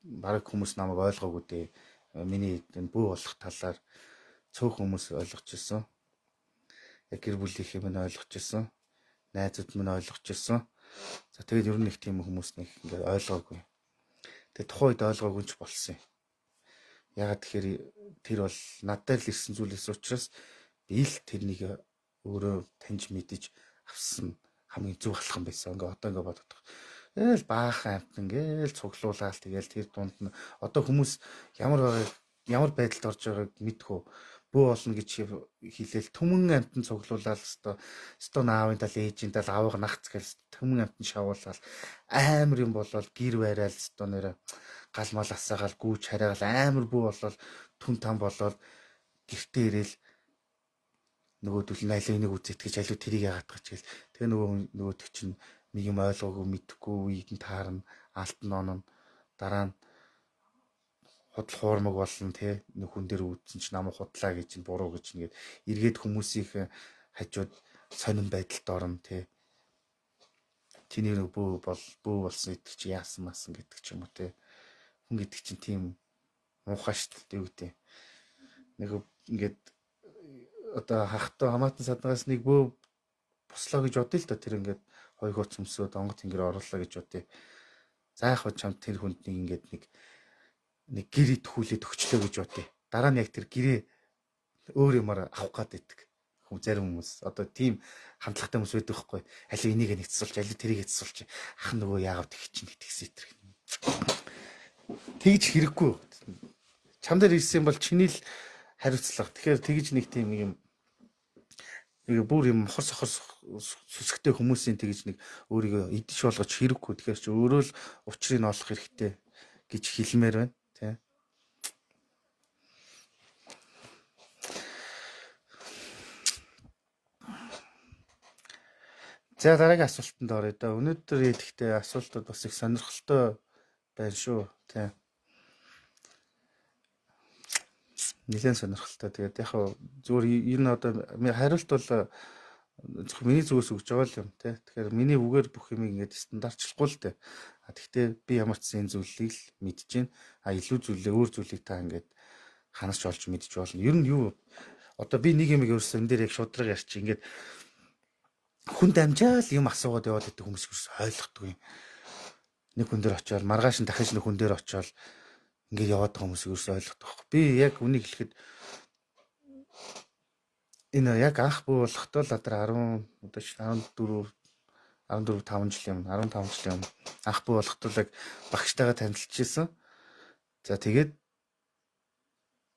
бараг хүмүүс намайг ойлгоогүй дээ. Миний энэ бөө болох талаар цөөх хүмүүс ойлгож ирсэн. Яг гэр бүлийнхээ минь ойлгож ирсэн. Найзууд минь ойлгож ирсэн. За тэгээд ер нь их тийм хүмүүс нэг ингээд ойлгоогүй. Тэгээд тухайд ойлгоогүй ч болсон юм. Ягаад тэгэхээр тэр бол надад л ирсэн зүйлээс учраас би л тэрнийг өөрөө таньж мэдэж авсан хамгийн зөв алхам байсан. Ингээ одоо ингээ бодох. Ээл баахан амтан гээл цуглуулаад тэгэл тэр дунд нь одоо хүмүүс ямар байдалд орж байгааг мэдхүү. Бөө болно гэж хэлээл түмэн амтан цуглуулаад өстой наавын тал ээжийн тал авах нагц гээл түмэн амтан шавуулаад амар юм болол гэр байраал өстой нэрэ гал мал асаагаал гүүч хараагаал амар бөө болол түн там болол гэртээ ирээл нөгөөдөл найлыг үзэт гэж алуу тэрийг яагаад гэж. Тэгээ нөгөөдөг чинь нэг юм ойлгоогүй мэдхгүй үед нь таарна алтан онно дараа нь худал хуурмаг болно тий хүн дээр үүдсэн чинь намайг худлаа гэж чинь буруу гэж нэгээд эргээд хүмүүсийн хажууд сонирн байдалд орно тий. Чиний бөө болсон гэдэг чи яасан масан гэдэг ч юм уу тий. Хүн гэдэг чинь тийм муухай шүү дээ үгүй. Нэг ингээд одоо хахтаа хамаатан саднаас нэг бөө буслаа гэж бодъё л да тэр ингээд хоёр гоц өмсөд онгот тэнгэр оруулаа гэж бодъё. За яг хөө чам тэр хүнд нэг ингээд нэг гэр итгүүлээд өгчлөө гэж бодъё. Дараа нь яг тэр гэрээ өөр юмар авах гад байдаг. Хүн зарим хүмүүс одоо тийм хандлагатай хүмүүс байдаг байхгүй. Алив энийг нэгцүүлж, алив тэрийг нэгцүүлж ах нөгөө яагаад тэгэх чинь гэтгсэн тэр. Тэгж хэрэггүй. Чам дээр ирсэн бол чиний л хариуцлага. Тэгэхээр тэгж нэг тийм нэг юм нэг бүр юм мохор сохор сүсгтэй хүмүүсийн тэгж нэг өөрийгөө идэж болгож хэрэггүй. Тэгэхээр чи өөрөө л учрыг олох хэрэгтэй гэж хэлмээр байна, тий. За дараагийн асуултанд оръё да. Өнөөдөр идэхтэй асуултууд бас их сонирхолтой байна шүү, тий. Нэлээд сонирхолтой. Тэгээд яг зүгээр энэ одоо хариулт бол миний зүгээс өгч байгаа л юм тий. Тэгэхээр миний үгээр бүх юм ингээд стандартчлахгүй л дээ. Гэхдээ би ямар ч зэн зүйлийг л мэдж байна. Илүү зүйлээ өөр зүйлийг та ингээд ханаж олж мэдж болно. Ер нь юу одоо би нэг юм ерөөсөн энэ дээр яг шудраг ярьчих ингээд хүн дамжаал юм асуугаад яваад байдаг хүмүүс ерөөс ойлгохгүй. Нэг хүн дээр очиод маргааш нь дахиж нэг хүн дээр очиод ингээд яваад байгаа хүмүүс ерөөс ойлгохгүй байхгүй. Би яг үнийг хэлэхэд энэ яг анх бүү болохдоо л одоо 14 5 жил юм 15 жил юм анх бүү болохдоо яг багштайгаа танилцчихсан. За тэгээд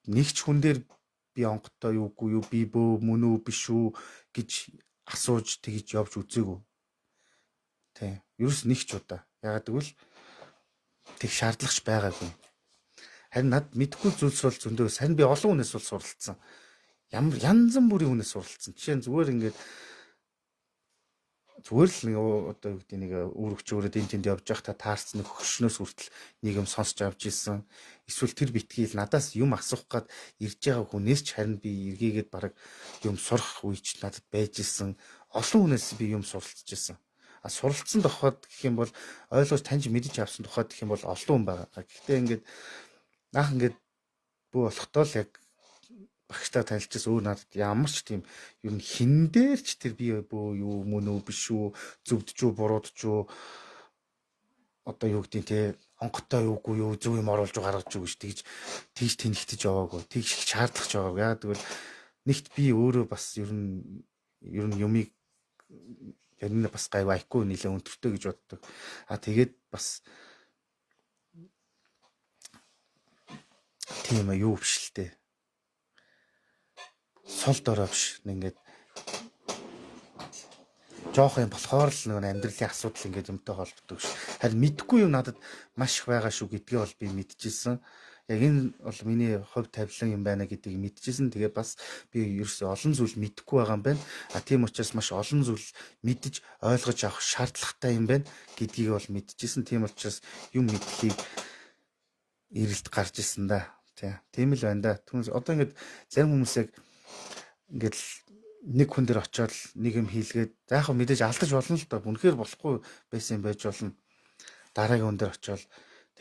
нэг ч хүн дээр би онготой юугүй юу би бөө мөн үү биш үү гэж асууж тэгж явж үзээгүй. Тэ. Ерөөс нэг ч удаа. Ягаад гэвэл тэг шаардлагач байгаагүй. Харин над мэдхгүй зүйлс бол зөндөө. Харин би олон хүнээс бол суралцсан. Ямар янз бүрийн хүнээс суралцсан. Жишээ нь зүгээр ингээд зүгээр л нэг одоо юу гэдэг нэг үүрэгч өөрөө энэ тэнд явж байхдаа таарсан нэг хөгшнөөс хүртэл нэг юм сонсч авч ирсэн. Эсвэл тэр битгийл надаас юм асуух гад ирж байгаа хүнээс ч харин би эргээгээд бараг юм сурах үе ч надад байж исэн. Олон хүнээс би юм суралцж исэн. А суралцсан тухайд гэх юм бол ойлгож таньж мэдэж авсан тухайд гэх юм бол олон хүн байгаа. Гэхдээ ингээд анх ингээд бүү болохдоо л яг багштай танилцчихсан өөр надад ямар ч тийм ер нь хин дээр ч тэр би бөө юу мөн үү биш үү зөвдөж үү буруудж үү одоо юу гэдэг те онготой юугүй юу зөв юм оруулж гаргаж юу гэж тэгж тэнхтэж яваагүй тэгж шаардлах жаваагүй яа тэгвэл нэгт би өөрөө бас ер нь юмыг ер нь бас гайв айхгүй нэлээ өндөртэй гэж боддог. Тэгээд бас тийм юу биш л дээ. Сол дорой биш. Ингээд жоох юм болохоор л нэг амьдралын асуудал ингээд юмтай холбогддог ш. Харин мэдхгүй юм надад маш их байгаа шүү гэдгээ бол би мэдчихсэн. Яг энэ бол миний хувь тавилан юм байна гэдгийг мэдчихсэн. Тэгээ бас би ерөөсөө олон зүйл мэдэхгүй байгаа юм байна. Тийм учраас маш олон зүйл мэдж ойлгож авах шаардлагатай юм байна гэдгийг бол мэдчихсэн. Тийм учраас юм мэдхийг эрэлт гарч ирсэн да. Тийм л байна да. Түнс одоо ингээд зарим хүмүүс яг ингээд нэг хүн дээр очиод нэг юм хийлгээд за яг мэдээж алдаж болно л доо. Үнэхээр болохгүй байсан байж болно. Дараагийн хүн дээр очиод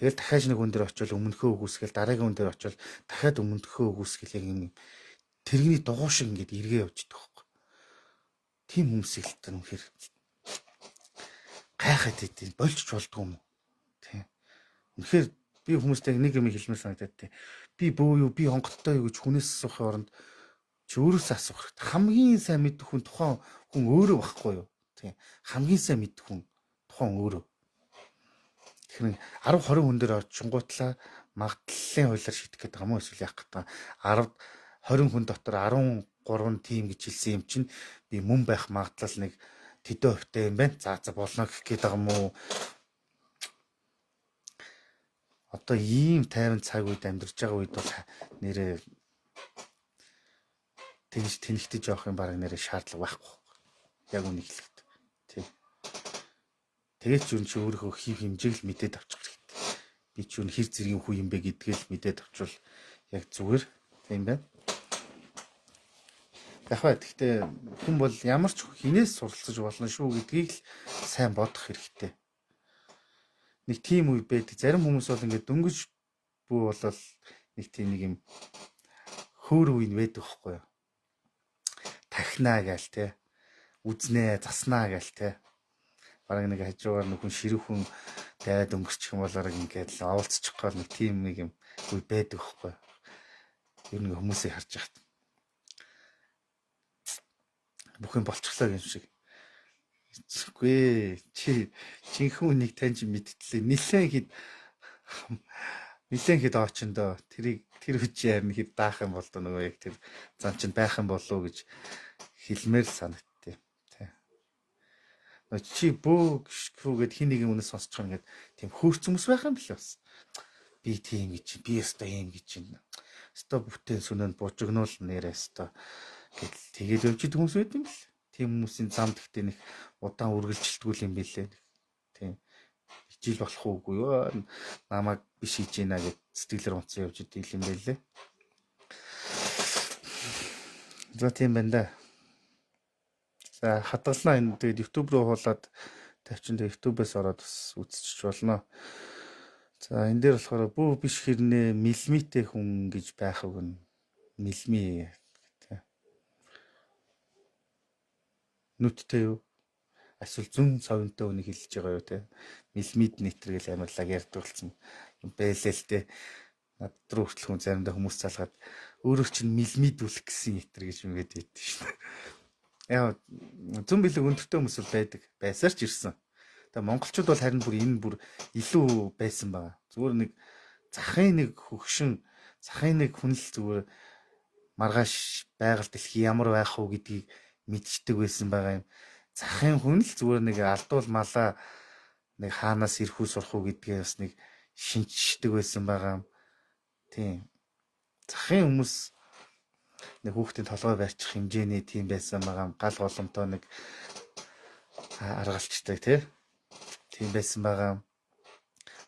тэгэл дахиад нэг хүн дээр очиод өмнөхөө өгөөсгөл дараагийн хүн дээр очиод дахиад өмнөхөө өгөөсгөл яг юм тэрний дугуй шиг ингээд эргээ явж байгаа байхгүй. Тийм хүмүүсийг л тэр үнэхээр гайхаад идэв. Болчих болдгоо юм. Тийм. Үнэхээр би хүмүүстэй нэг юм хэлмээр санагдаад тий. Би бөө юу би онготтой юу гэж хүнээс асуухын оронд чи өөрөөсөө асуух хэрэгтэй. Хамгийн сайн мэдэх хүн тухайн хүн өөрөө байхгүй юу? Тийм. Хамгийн сайн мэдэх хүн тухайн өөрөө. Тэгэхээр 10 20 хүн дээр очингуутлаа магадлалын хуулиар шийдэх гэдэг юм уу эсвэл яах гэдэг. 10 20 хүн дотор 13 тим гэж хэлсэн юм чинь би мөн байх магадлал нэг тэдэн хувьтай юм байна. За болно гэх гээд байгаа юм уу? Одоо ийм тайван цаг үед амьдарч байгаа үед бол нэрээ тэгж тэнхтэж явах юм баг нэрээ шаардлага байхгүй. Яг үнийг хэлэхэд. Тий. Тэгээд ч юу ч өөрийнхөө хийх хэмжээг л мэдээд авчих хэрэгтэй. Би ч юу хэр зэргийн хүү юм бэ гэдгийг л мэдээд авчвал яг зүгээр тийм байна. Яг гэхдээ хүн бол ямар ч хинээс суралцаж болно шүү гэдгийг л сайн бодох хэрэгтэй. Нэг тийм үе байдаг. Зарим хүмүүс бол ингээд дөнгөж бүү болол нэг тийм нэг юм хөөр үе байдаг байхгүй юу? Тахнаа гээл те. Үзнэ, заснаа гээл те. Бараг нэг хажуугаар нэг хүн ширүүхэн дайд өнгөрчих юм болоор ингээд л оволцчих гол нэг тийм нэг юм үе байдаг байхгүй юу? Ер нь хүмүүсийг харж яхад бүх юм болчихлоо юм шиг. Үгүй чинхэн үнийг таньж мэдтлээ нилээн хэд очондоо тэр хүчээр нь хэд даах юм бол нөгөө яг тэр зам чинь байх юм болов уу гэж хэлмээр л санагдтыг. Тий. Чи бөөгээд хин нэг юм өнөөс сонсож байгаа ингээд тийм хөөрц хүмүүс байх юм бэл бас. Би тийм гэж би өстой юм гэж байна. Өстой бүтээн сүнэнд бужигнуул нэрээ өстой гэдэл тэгээд явж идэг хүмүүс байт юм бэл. Тийм хүмүүсийн зам гэхдээ нэг удаан үргэлжилтгүүл юм билээ. Тийм. Хичээл болох уугүй юу? Намайг биш хийж ийна гэд сэтгэлээр унцсан явж идэг юм байлээ. За тийм байна да. За хадгалнаа энэ тэгээд YouTube руу хуулаад тавьчин тэгээд YouTube-ээс ороод бас үзчих болно. За энэ дээр болохоор бөө биш хэрнээ миллиметр хүн гэж байх үг нь миллими нүдтэй юу? Эсвэл зүүн совинтой үнийг хэлж байгаа юу те? Миллиметр гэж амарлаг ярьдаг болсон юм байлээ л те. Над руу хүртэл хүн заримдаа хүмүүс залгаад өөрөө чинь миллиметрүүлэх гэсэн нэтер гэж үгээд байдсан шүү дээ. Яа зүүн бэлэг өндөртэй хүмүүс байдаг. Байсаар ч ирсэн. Тэгээ монголчууд бол харин бүр энэ бүр илүү байсан байгаа. Зүгээр нэг захын нэг хөгшин, захын нэг хүнэл зүгээр маргааш байгаль дэлхий ямар байх уу гэдгийг мэдчихдэг байсан байгаа юм. Захын хүн л зүгээр нэг алдуул малаа нэг хаанаас ирэх үү сурах уу гэдгээ бас нэг шинжчихдэг байсан байгаа юм. Тийм. Захын хүмүүс нэг хүүхдийн толгой барьчих хэмжээний тийм байсан байгаа юм. Гал голомтой нэг аргалчтай тий. Тийм байсан байгаа юм.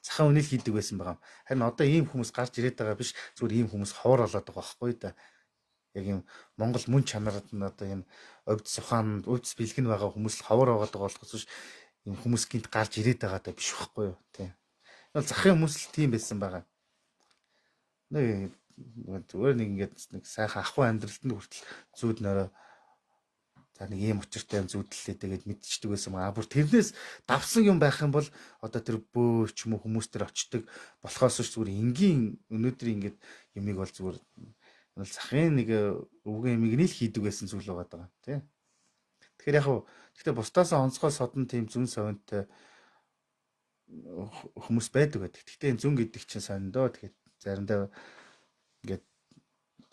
Захын үнэл хийдэг байсан байгаа юм. Харин одоо ийм хүмүүс гарч ирээд байгаа биш. Зүгээр ийм хүмүүс ховор болоод байгаа байхгүй да. Яг юм Монгол мөн чанарт нь одоо юм овд сухаанд өвдс бэлгэн байгаа хүмүүс л ховор байгаа болохоос юм хүмүүс гинт гарч ирээд байгаа даа биш байхгүй юу тийм. Энэ захын хүмүүс л тийм байсан байгаа. Нэг зүгээр нэг ингээд нэг сайхан ахуй амьдралтанд хүртэл зүүд нөрөө за нэг ийм учиртай юм зүудлээ тэгээд мэдчихдэг байсан маа. Бүр тэрнээс давсан юм байх юм бол одоо тэр бөө ч юм уу хүмүүс тэр очдөг болохоос зүгээр энгийн өнөөдрийн ингээд юмыг бол зүгээр захын нэг өвгөн ямиг нь л хийдэг байсан зүйл байгаа тий. Тэгэхээр яг хуу гэхдээ бусдаасаа онцгой содон тийм зүн совинтой хүмүүс байдаг байдаг. Гэхдээ зүн гэдэг чинь сониндоо тэгээд заримдаа ингээд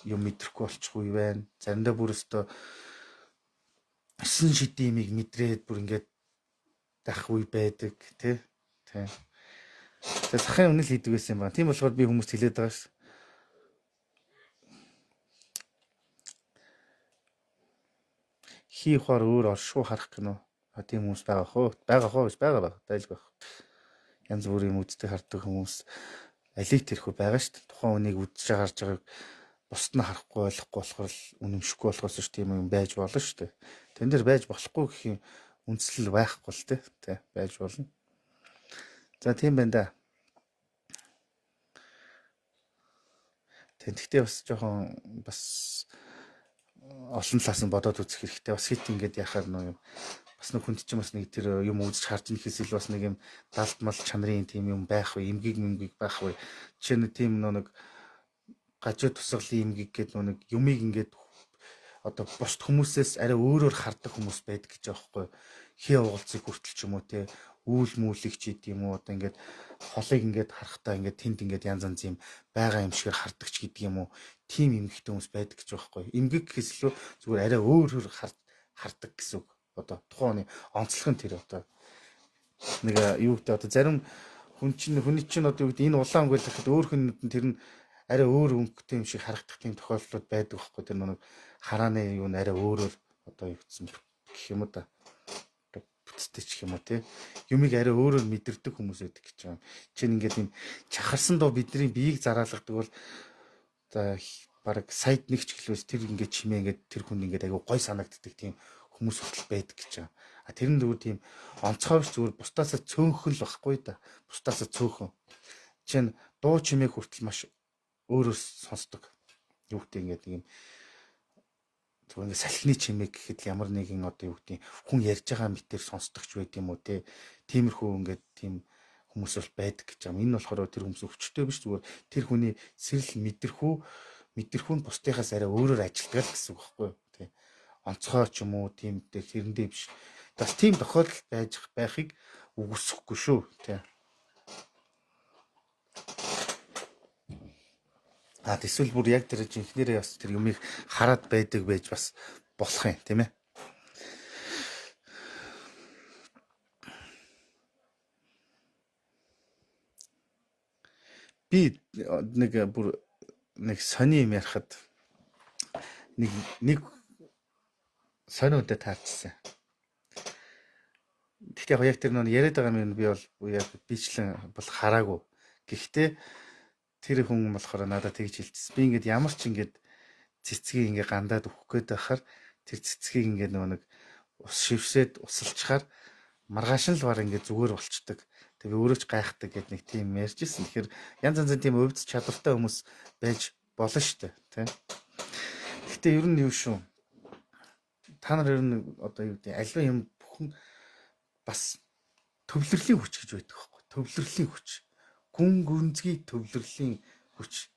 юм мэдрэхгүй болчихгүй байна. Заримдаа бүр өстө 9 шидийн имийг мэдрээд бүр ингээд дах үе байдаг тий. Тий. Тэгээд захын үнэл хийдэг байсан юм байна. Тийм болохоор би хүмүүст хэлээд байгаа ш. Хий ухаар өөр оршуу харах гинөө. Тийм хүмүүс байгаа хөө. Байгаа хөө биш байгаа байх. Дайлг байх. Янз бүрийн үздэг хардаг хүмүүс алийг тэрхүү байгаа ш. Тухайн үнийг үдшиж харж байгааг бусд нь харахгүй ойлгохгүй болохоор л үнэмшихгүй болохоос ч тийм юм байж болно шүү дээ. Тэн дээр байж болохгүй гэх юм үндслэл байхгүй л тий байж болно. За тийм байна да. Тэгтээ бас жоохон бас олон талаас нь бодоод үзэх хэрэгтэй. Бас хит ингээд яхаар нөө юм бас нэг хүнд чинь бас нэг тэр юм үзэж харж инэхээс ил бас нэг юм далтмал чанарын тийм юм байх вэ, эмгэг байх вэ. Жишээ нь тийм нэг гажуу тусгалын эмгэг гэдэг нэг юмыг ингээд одоо бусд хүмүүсээс арай өөрөөр хардаг хүмүүс байдаг гэж байгаа байхгүй. Хий уулзыг хүртэл ч юм уу те үүл мүлийг ч гэдэг юм уу одоо ингээд холыг ингээд харахтаа ингээд тэнд ингээд янз янз юм байгаа юм шигээр хардаг ч гэдэг юм уу. Тим эмгэгтэй хүмүүс байдаг гэж байгаа байхгүй. Эмгэг гэхээс илүү зүгээр арай өөрөөр хардаг гэсэн үг. Одоо тухайн онцлог нь тэр одоо нэг юу гэдэг одоо зарим хүний чинь одоо юу гэдэг энэ улаан өнгөл гэхэд өөр хүнүүд нь тэр нь арай өөр өнгөтэй юм шиг харагдах тийм тохиолдлууд байдаг байхгүй. Тэр нэг харааны юу н арай өөрөөр одоо юу гэсэн гэх юм уу да бүтцтэй ч юм уу тий юмыг арай өөрөөр мэдэрдэг хүмүүс байдаг гэж байгаа. Чинь ингээд юм чахарсан доо бидний биеийг зараалгадаг бол за баг сая нэг ч гэлээс тэр ингээд чимээ ингээд тэр хүн ингээд айгу гой санагддаг тийм хүмүүс хүртэл байдаг гэж байгаа. А тэрэн дөрөв тийм онцгойч зүгээр бусдаасаа цөөхөн л байхгүй да. Бусдаасаа цөөхөн. Чинь дуу чимээг хүртэл маш өөрөөс сонсдог. Юу гэдэг ингээд нэг юм зүгээр ингээд салхины чимээг гэхэд ямар нэгэн одоо юу гэдэг хүн ярьж байгаа мэтэр сонсдогч байд юм уу те. Тиймэрхүү ингээд тийм хүмүүс бол байдаг гэж байгаа. Энэ болохоор тэр хүмүүс өвчтөй биш зүгээр тэр хүний сэрэл мэдэрхүү нь бусдынхаас арай өөрөөр ажилтдаг л гэсэн үг байхгүй юу те. Онцгой ч юм уу тийм тэрэндээ биш. Бас тийм тохиолдол байхыг үгүйсэхгүй шүү те. Эсвэл бүр яг тэр жинхнэрээ бас тэр юмыг хараад байдаг байж бас болох юм тийм ээ. Би нэг сони юм ярахад нэг сони өдөө таарчсан. Гэхдээ яг тэр нэг яриад байгаа юм би бол яг бичлэн бол хараагүй. Гэхдээ тэр хүн болохоор надад тэгж хэлчихсэн. Би ингээд ямар ч ингээд цэцгийг ингээд гандаад өгөх гээд байхаар тэр цэцгийг ингээд нэг ус шивсээд усалчхаар маргааш нь л баг ингээд зүгээр болчдөг. Тэг би өөрөө ч гайхдаг гэд нэг тийм ярьжсэн. Тэгэхээр янз янзын тийм өвдөж чадвартай хүмүүс байж болно шүү дээ, тийм. Гэхдээ ер нь юу шүү. Та нар ер нь одоо юу гэдэг аливаа юм бүхэн бас төвлөрлийн хүч гэж байдаг байхгүй. Төвлөрлийн хүч. Гүн гүнзгий төвлөрлийн хүч.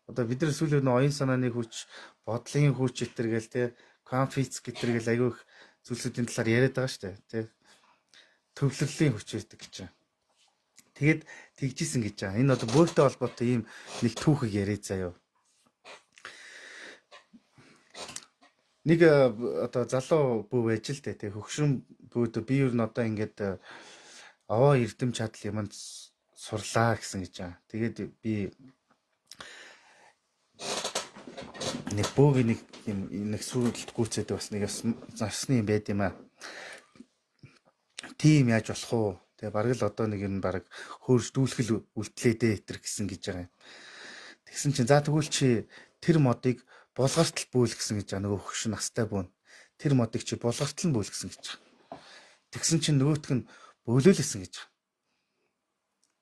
Одоо бид нар сүүлийн оюун санааны хүч, бодлын хүч гэтэр гээл те, конфликт гэтэр гээл аягүй их зүйлсүүдийн талаар яриад байгаа шүү дээ, те. Төвлөрлийн хүч байдаг гэж байна. Тэгээд тэгжсэн гэж байна. Энэ одоо бөөртэй холбоотой ийм нэг түүхийг яриад заяа. Нэг одоо залуу бүү байж л те, хөгшрөн бүүд би юу н одоо ингээд аваа эрдэм чадал юмд сурлаа гэсэн гэж байгаа. Тэгээд би нэг бөөгийн нэг сүрэлт гүйцэд бас нэг зарсны юм байд юм аа. Тийм яаж болох уу? Тэгээ бараг л одоо нэг юм бараг хөөрж дүүлхэл үлдлээ дээ гэтэр гэсэн гэж байгаа юм. Тэгсэн чинь за тэгвэл чи тэр модыг булгартал бөөл гэсэн гэж байгаа нөгөө хөгш настай бүүн. Тэр модыг чи булгартал бөөл гэсэн гэж байгаа. Тэгсэн чинь нөгөөтг нь бөөлөөлсөн гэж байгаа.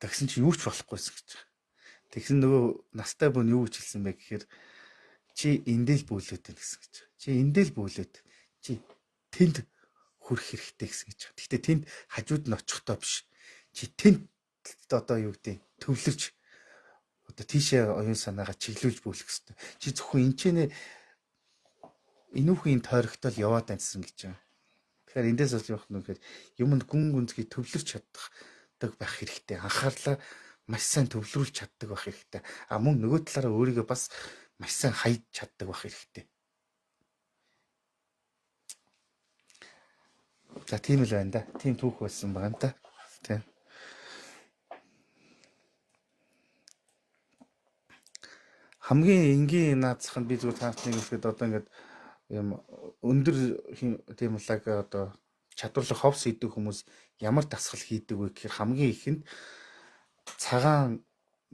Тэгсэн чинь юу ч болохгүйсэн гэж байгаа. Тэгсэн нөгөө настай бүн юу гэж хэлсэн бэ гэхээр чи эндэл бүүлээд байна гэсэн гэж. Чи эндэл бүүлээд чи тэнд хүрэх хэрэгтэй гэсэн гэж. Гэхдээ тэнд хажууд нь очихдоо биш. Чи тэнд одоо юу гэдэг төвлөрч одоо тийшээ оюун санаагаа чиглүүлж бүүлэх хэрэгтэй. Чи зөвхөн энэчнээ энүүхийн тойрогтол яваад байсан гэж байна. Тэгэхээр эндээс болж явах нь гэхээр юмд гүн гүнзгий төвлөрч чаддаг байх хэрэгтэй. Анхаарлаа маш сайн төвлөрүүлж чаддаг байх хэрэгтэй. А мөн нөгөө талаараа өөрийгөө бас маш сайн хайж чаддаг байх хэрэгтэй. За тийм л байна да. Тийм түүх байсан байна да. Тийм. Хамгийн энгийн наацх нь би зүгээр таатныг хэлэхэд одоо ингээд юм өндөр тийм лаг одоо чадварлаг ховс хийдэг хүмүүс ямар дасгал хийдэг вэ гэхээр хамгийн ихэнд цагаан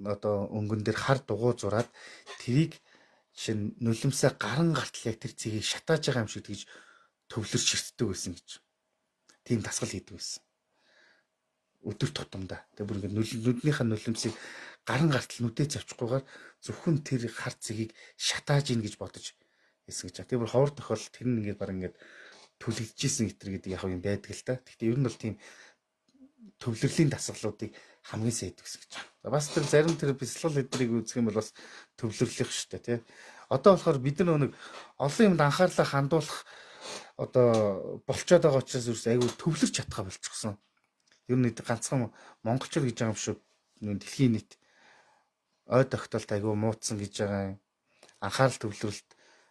одоо өнгөн дээр хар дугуй зураад тэрийг шин нулимсаа гаран гартал яг тэр цэгийг шатааж байгаа юм шиг тэгж төвлөрч ширтдэг байсан гэж. Тийм дасгал хийдэг байсан. Өдөр тутамдаа. Тэгээ бүр ингээд нүднийхээ нулимсыг гаран гартал нүдээ завчихгүйгээр зөвхөн тэр хар цэгийг шатааж ийн гэж бодож гэсэн гэж. Тэгээ бүр ховор тохиолдолд тэр нь ингээд баг ингээд түлэгдэжсэн гэтэр гэдэг яг юм байдаг л да. Гэхдээ ер нь бол тийм төвлөрлийн дасгалуудыг хамгийн сайн хийдэг гэсэн гэж. Бас тэр зарим тэр бяцлал эдрийг үзэх юм бол бас төвлөрлөх шүү дээ, тий. Одоо болохоор бид нар нэг олон юмд анхаарлаа хандуулах одоо болцоод байгаа учраас ерөөс айгүй төвлөрч чадхаа болчихсон. Ер нь ганцхан монголчууд гэж байгаа юм шүү. Дэлхийн нийт ой тогтолт айгүй муудсан гэж байгаа юм. Анхаарал төвлөрөлт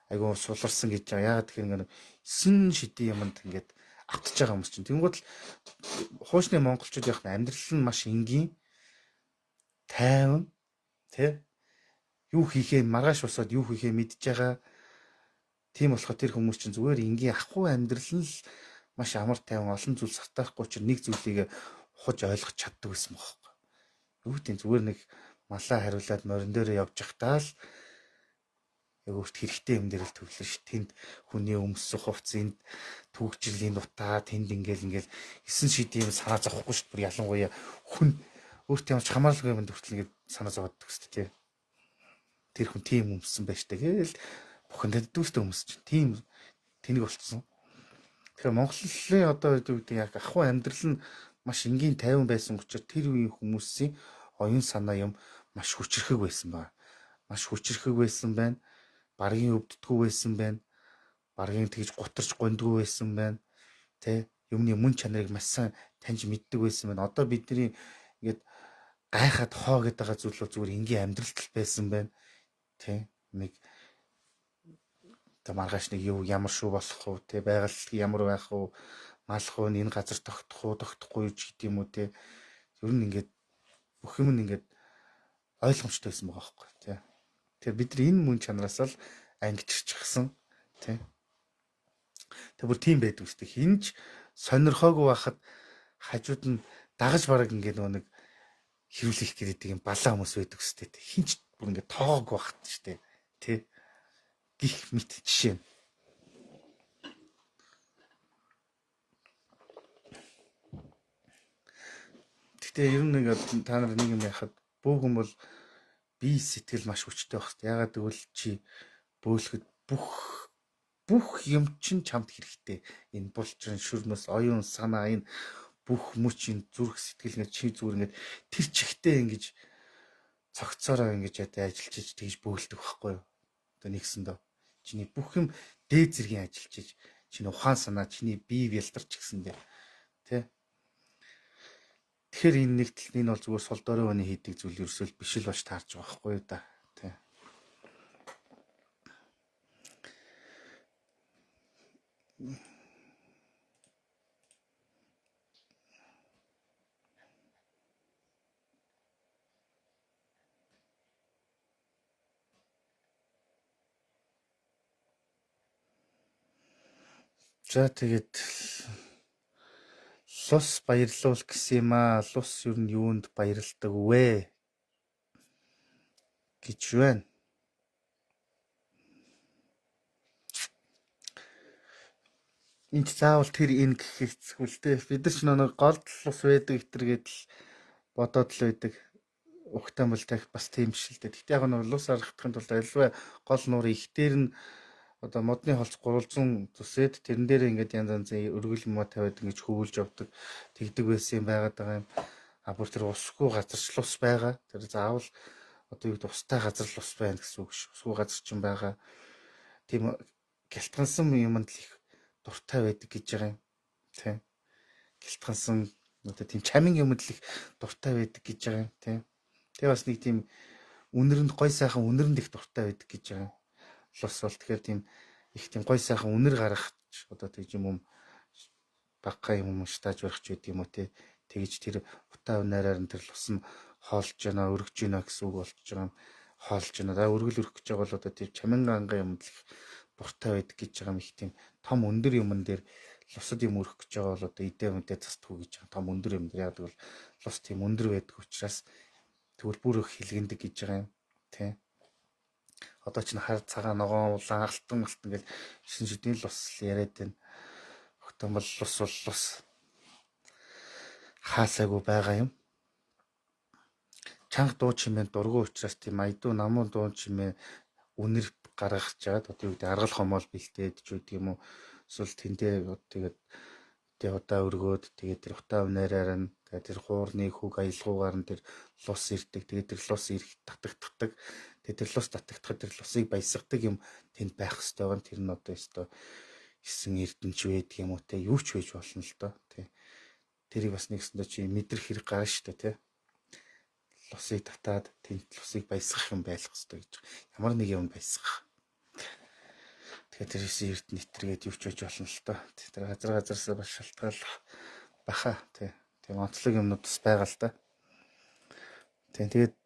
айгүй суларсан гэж байгаа. Яагаад тэгэхээр нэг 9 шидийн юмд ингээд автж байгаа хүмүүс чинь. Тэнгууд л хуучны монголчууд яг амьдрал нь маш энгийн, тайван, тий. Юу хийхээ маргааш босоод юу хийхээ мэдж байгаа. Тийм болохоор тэр хүмүүс чинь зүгээр энгийн ахгүй амьдрал нь л маш амар тайван олон зүйл сатахгүй ч нэг зүйлийг ухаж ойлгож чаддаг байсан бохоо. Юу гэдэг зүгээр нэг малаа хариулаад морин дээрээ явж явахтаа л яг өөрт хэрэгтэй юм дээр л төвлөрш. Тэнд хүний өмсөх хувцсынд түүхжирлийн дутаа тэнд ингээл 9 шидийн санаа зовхгүй шүү дээ. Бүр ялангуяа хүн өөртөө ямарч хамааралгүй юмд хүртэл ингээд санаа зовооддаг шүү дээ. Тэр хүн тийм өмссөн байж таа гээл бүхэнд дүүстэй өмсч тийм тэнэг болцсон. Тэгэхээр Монголын одоо юу гэдэг яг ахуй амьдрал нь маш энгийн тайван байсан учраас тэр үеийн хүмүүсийн оюун санаа юм маш хүчрхэг байсан байна. Маш хүчрхэг байсан байна. Баргийн өвддгүү байсан байна. Баргийн тэгж гутарч гондгүй байсан байна. Тэ юмны мөн чанарыг маш сайн таньж мэддэг байсан байна. Одоо бидний ингээд гайхаад хоо гэдэг байгаа зүйл бол зүгээр энгийн амьдралт байсан байна. Тэ нэг маргааш нэг юу ямар шүү болох вэ? Тэ байгаль ямар байх вэ? Малах уу, энэ газар тогтох уу, тогтохгүй юу ч гэдэг юм уу те. Ер нь ингээд бүх юм нь ингээд ойлгомжтой байсан байгаа байхгүй тий. Тэгэхээр бид нар энэ мөн чанараас л ангиччихсан тий. Тэр бүр тийм байдаг үстэй. Хинж сонирхоогүй байхад хажууд нь дагаж бараг ингээд нэг хэрүүлэх гэдэг юм балаа хүмүүс байдаг үстэй. Хинч бүр ингээд тоогоогүй байхад штэ тий. Гих мэт жишээ. Гэтэ ер нь нэг та нар нэг юм яхад бөөгөн бол бие сэтгэл маш хүчтэй байх хэрэгтэй. Ягаад гэвэл чи бөөлөхөд бүх юм чинь чамд хэрэгтэй. Энэ булчин, шүрмэс, оюун санаа энэ бүх мөчийн зүрх сэтгэл ингээд чи зүгээр ингээд тэр чигтээ ингэж цогцоороо ингэж ажиллаж тэгж бөөлдөг байхгүй юу? Одоо нэгсэндээ чиний бүх юм дээд зэргийн ажиллаж чиний ухаан санаа, чиний бие бэлдарч гисэндээ тий. Тэгэхээр энэ нэг тал энэ бол зүгээр сул дорой өний хийдэг зүйл ерөөсөө биш л бач таарч байгаа байхгүй юу да тий. За тэгээд лус баярлуул гэсэн юм аа. Лус юу нь юунд баярлдаг вэ гэж байна. Энд заавал тэр энэ гэх хэцүү л дээ. Бид нар ч нэг голд лус байдаг итэр гэдэл бодоод л байдаг. ухтаан бол тах бас тийм биш л дээ. Гэтэ яг нь улс харагдахын тулд альва гол нуур их дээр нь одоо модны холц 300 зүсээд тэрэн дээр ингээд янз янзын өргөл юм тавиад ингэж хөвүүлж явдаг тэгдэг байсан юм байгаад байгаа юм. А бүр тэр усгүй газарч ус байгаа. Тэр заавал одоо юу гэдэг устай газар л ус байна гэсэн үг ш. Усгүй газар ч юм байгаа. Тийм гэлтгансан юмд л их дуртай байдаг гэж байгаа юм. Тийм. Гэлтгансан одоо тийм чамин юмд л их дуртай байдаг гэж байгаа юм. Тийм. Тэгээ бас нэг тийм үнэрэнд гой сайхан үнэрэнд их дуртай байдаг гэж байгаа юм. Лос бол тэгэхээр тийм их тийм гой сайхан үнэр гаргах одоо тийм юм багка юм штаж барих ч гэдэг юм уу те тэгж тэр утаа унаараар нь тэр лус нь хоолж байна өргөж байна гэсэн үг болж байгаа юм хоолж байна да өргөл өрөх гэж байгаа бол одоо тийм чамин анга юмд л их дуртай байдаг гэж байгаа юм их тийм том өндөр юмн дээр лусад юм өрөх гэж байгаа бол одоо идэ мэдээ цастгүй гэж байгаа том өндөр юм дээр яадаг бол лус тийм өндөр байдаг учраас тэгвэл бүр их хилгэндэг гэж байгаа юм тий. Одоо ч хар цагаан ногоон улаан алтан гэж шин шидийн лус яриад байна. Өгтөн бол лус хаасаагүй байгаа юм. Чанга дуу чимээ дургу учраас тийм айдуу намуу дуу чимээ үнэр гаргаж чаад одоо юу гэдэг аргал хомоол бэлтээд ч үгүй юм уу эсвэл тэндээ тэгээд тэгээ удаа өргөөд тэгээд тэр утаа унаараар нь тэгээд тэр хуурны хүүг аялгуугаар нь тэр лус ирдэг тэгээд тэр лус ирэх татагддаг тэгээд тэр лус татагдахад тэр лусыг баясгадаг юм тэнд байх хэрэгтэй байгаа. Тэр нь одоо ёстой хэсэн эрдэнэч байдаг юм уу те юу ч байж болно л доо тий. Тэрийг бас нэгсэндээ чи мэдрэх хэрэг гарна шүү дээ тий. Лусыг татаад тэнд лусыг баясгах юм байх хэрэгтэй гэж. Ямар нэг юм баясгах. Тэгэхээр тэр хэсэн эрдэнэ нэтэргээд юу ч байж болно л доо. Тэр газараасаа бас шалтгаалах баха тий. Тийм онцлог юмнууд бас байгаа л да. Тэгээд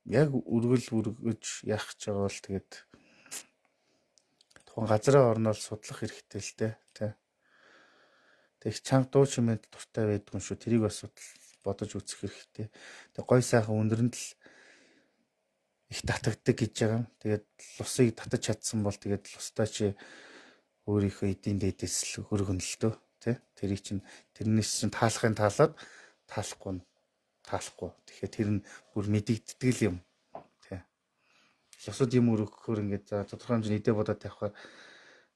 яг өргөж яах гэж байгаа бол тэгээд тухайн газраа орнол судлах хэрэгтэй л дээ тий. Тэг чанга дуу чимээнд дуртай байдгүй шүү. Тэрийг бас бодож үзэх хэрэгтэй. Тэг гой сайхан өндөрэнд л их татагддаг гэж байгаа юм. Тэгээд лусыг татаж чадсан бол тэгээд лустай чи өөрийнхөө эдийн дээдээс л хөргөн л дөө тий. Тэрийг чинь тэрнээс чинь таалахын таалаад таалахгүй. Тэгэхээр тэр нь бүр мэдэгддэг л юм. Тий. Лусад юм өргөхөөр ингээд за тодорхой хэмжээний идэ бодоод тавихаар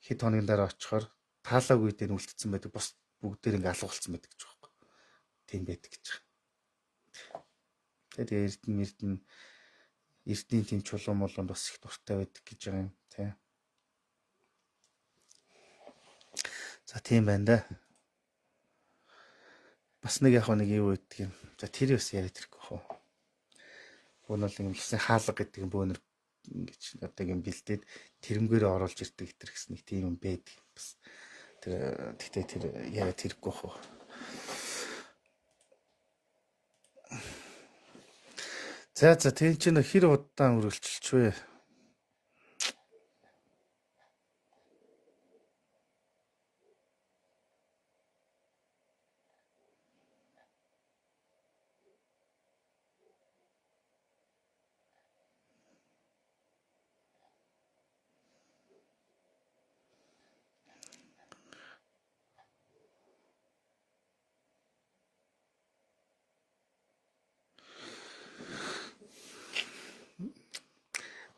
хэд хоногийн дараа очихоор таалаагүй дээр нь үлдсэн байдаг. Бос бүгдээр ингээд алгуулсан байдаг гэж байна. Тийм байдаг гэж байна. Тэгээд эрдэнийн тийм чулуун молонд бас их дуртай байдаг гэж байгаа юм тий. За тийм байна да. Бас нэг яг нэг юу гэдэг юм. За тэр бас яриад ирэхгүй хөө. Бөөнөл юм лусын хаалга гэдэг юм бөөнөр ингэж одоо юм бэлдээд тэрнгээрээ оруулж ирдэг гэтэр гэсэн нэг тийм юм байдаг. Бас тэр тэгтээ тэр яриад ирэхгүй хөө. За тийм ч нэ хэр удаан үргэлжилч вэ?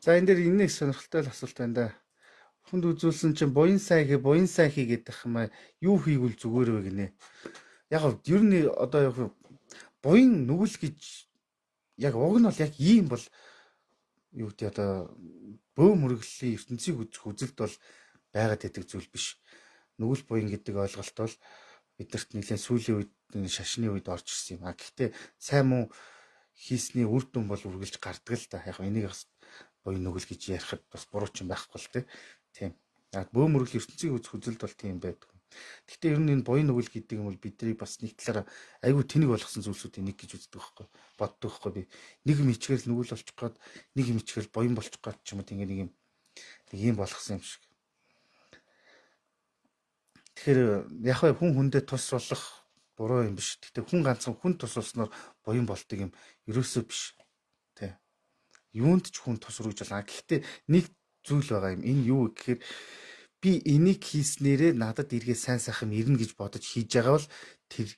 За энэ дээр энэ нэг сонирхолтой асуулт байна да. Хүнд үзүүлсэн чинь буян сайн хийгээд юм аа юу хийгүүл зүгээр вэ гинэ. Яг ер нь одоо яг буян нүгэл гэж яг уг нь бол яг ийм бол юу гэдэг одоо бөө мөрөглөлийн ертөнцийг үзэх үзэлт бол байгаад байдаг зүйл биш. Нүгэл буян гэдэг ойлголт бол бидэрт нэлээд сүүлийн үед шашны үед орж ирсэн юм. Гэхдээ сайн муу хийсний үр дүн бол үргэлж гардаг л да. Яг энийг буян нүгэл гэж ярихад бас буруу ч юм байхгүй л тийм. Бөө мөрөглөлийн ертөнцийг үзэх үзэлт бол тийм байдаг. Гэхдээ ер нь энэ буян нүгэл гэдэг юм бол бидний бас нэг талаараа айгүй тэнэг болгосон зүйлсүүдийн нэг гэж үздэг байхгүй боддог байхгүй би нэг юм ичгэрэл нүгэл болчих гээд нэг юм ичгэрэл буян болчих гээд ч юм уу тийм нэг юм болгосон юм шиг. Тэгэхээр яг хүн хүндээ тус болох буруу юм биш. Гэхдээ хүн ганцхан хүн тус болсноор буян болдог юм ерөөсөө биш. Тэ. Юунд ч хүн тус рууж байна. Гэхдээ нэг зүйл байгаа юм. Энэ юу гэхээр би энийг хийснээрээ надад эргээ сайн сайхан ирнэ гэж бодож хийж байгаа бол тэр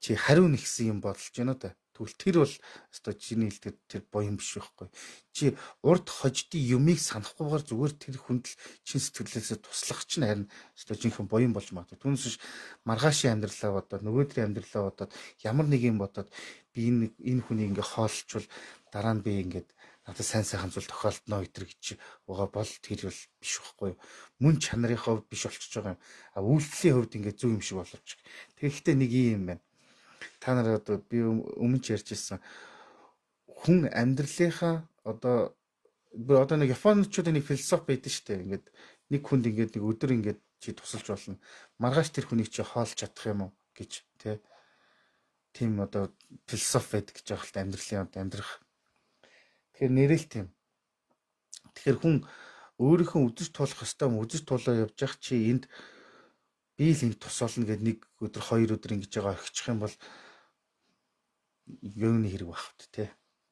чи хариу нэгсэн юм бодолж байна да. Тэгвэл тэр бол өстой чиний хэлдэг тэр боён биш байхгүй. Чи урд хождын юмыг санахгүйгээр зүгээр тэр хүнд л чин сэтгэлээсээ туслах чинь харин өстой жинхэнэ боён болж магадгүй. Түүнээс биш маргаашийн амьдралаа бодоод нөгөөдрийн амьдралаа бодоод ямар нэг юм бодоод би энэ хүнийг ингээ хоолчвал дараа нь би ингээд надад сайн сайхан зүйл тохиолдно гэтэр гэж байгаа бол тэр бол биш байхгүй юу. Мөн чанарын хувьд биш болчихж байгаа юм. А үйлдэлийн хувьд ингээд зөв юм шиг боловч. Тэгэхдээ нэг юм байна. Та нар одоо би өмнө ч ярьж ирсэн хүн амьдралынхаа одоо нэг Японочдын нэг философи байдаг шүү дээ. Ингээд нэг хүнд ингээд нэг өдөр ингээд чи тусалж болно. Маргааш тэр хүнийг чи хоолж чадах юм уу гэж тийм одоо философи байдаг гэж байгаа л амьдралын амьдрах. Тэгэхээр нэрэл тийм. Тэгэхээр хүн өөрийнхөө үзэж туулах ёстой юм үзэж туулаа явж явах чи энд би л энд тусална гэд нэг өдөр хоёр өдөр ингэж байгаа орхичих юм бол юуны хэрэг багт тий.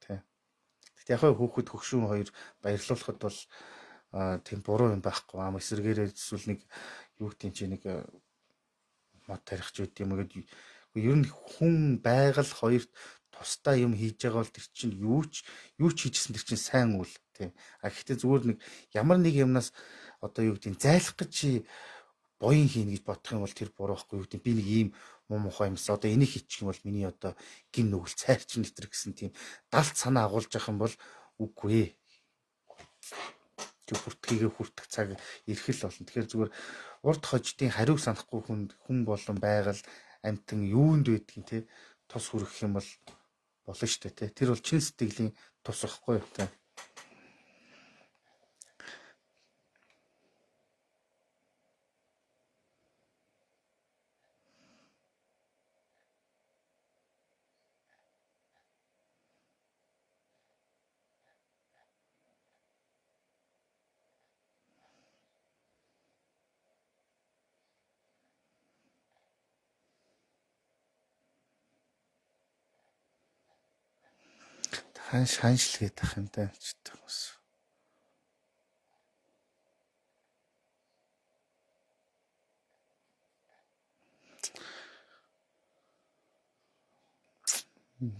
Гэхдээ яг хүүхэд хөгшүүн хоёр баярлуулахад бол тийм буруу юм байхгүй. Ам эсрэгээрээ эсвэл нэг юу гэдэг чи нэг мод тарихч үт юм гээд ер нь хүн байгаль хоёрт тусдаа юм хийж байгаа бол тэр чинь юу ч хийжсэн тэр чинь сайн үйл тий. А гэхдээ зүгээр нэг ямар нэг юмнаас одоо юу гэдэг зайлах гэж чи боён хийнэ гэж бодох юм бол тэр буруу байхгүй юу гэдэг би нэг ийм муухай юмс одоо энийг хийчих юм бол миний одоо гин нүгэл цайрч нэтэр гэсэн тийм далд санаа агуулж явах юм бол үгүй ээ. Хүртэх цаг ирэх л болно. Тэгэхээр зүгээр урд хождын хариуг санахгүй хүн болон байгаль амтан юунд байдгийг те тус хүрэх юм бол болно шүү дээ те. Тэр бол чин сэтгэлийн тус واخгүй юу те. Ханшил гэдэг ах юм да ч гэдэг юм.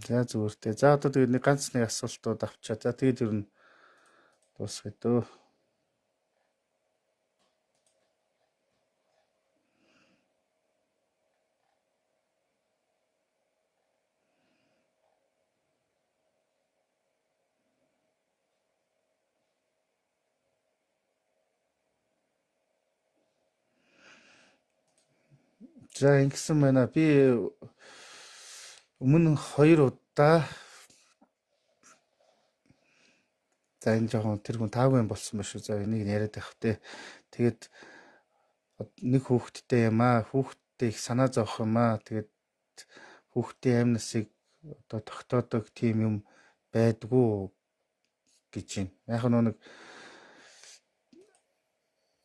За зүгээр те. За одоо тэгээд нэг ганц нэг асуултууд авчаа. За тэгээд ер нь дуусгая дөө. За ингэсэн байна. Би өмнө 2 удаа за энэ жоохон тэр хүн таагүй болсон байх шүү. За энийг яриад байх те. Тэгээд нэг хүүхэдтэй юм аа. Хүүхэдтэй их санаа зовох юм аа. Тэгээд хүүхдийн амь насыг одоо тогтоодог тийм юм байдгүй гэж юм. Яг нэг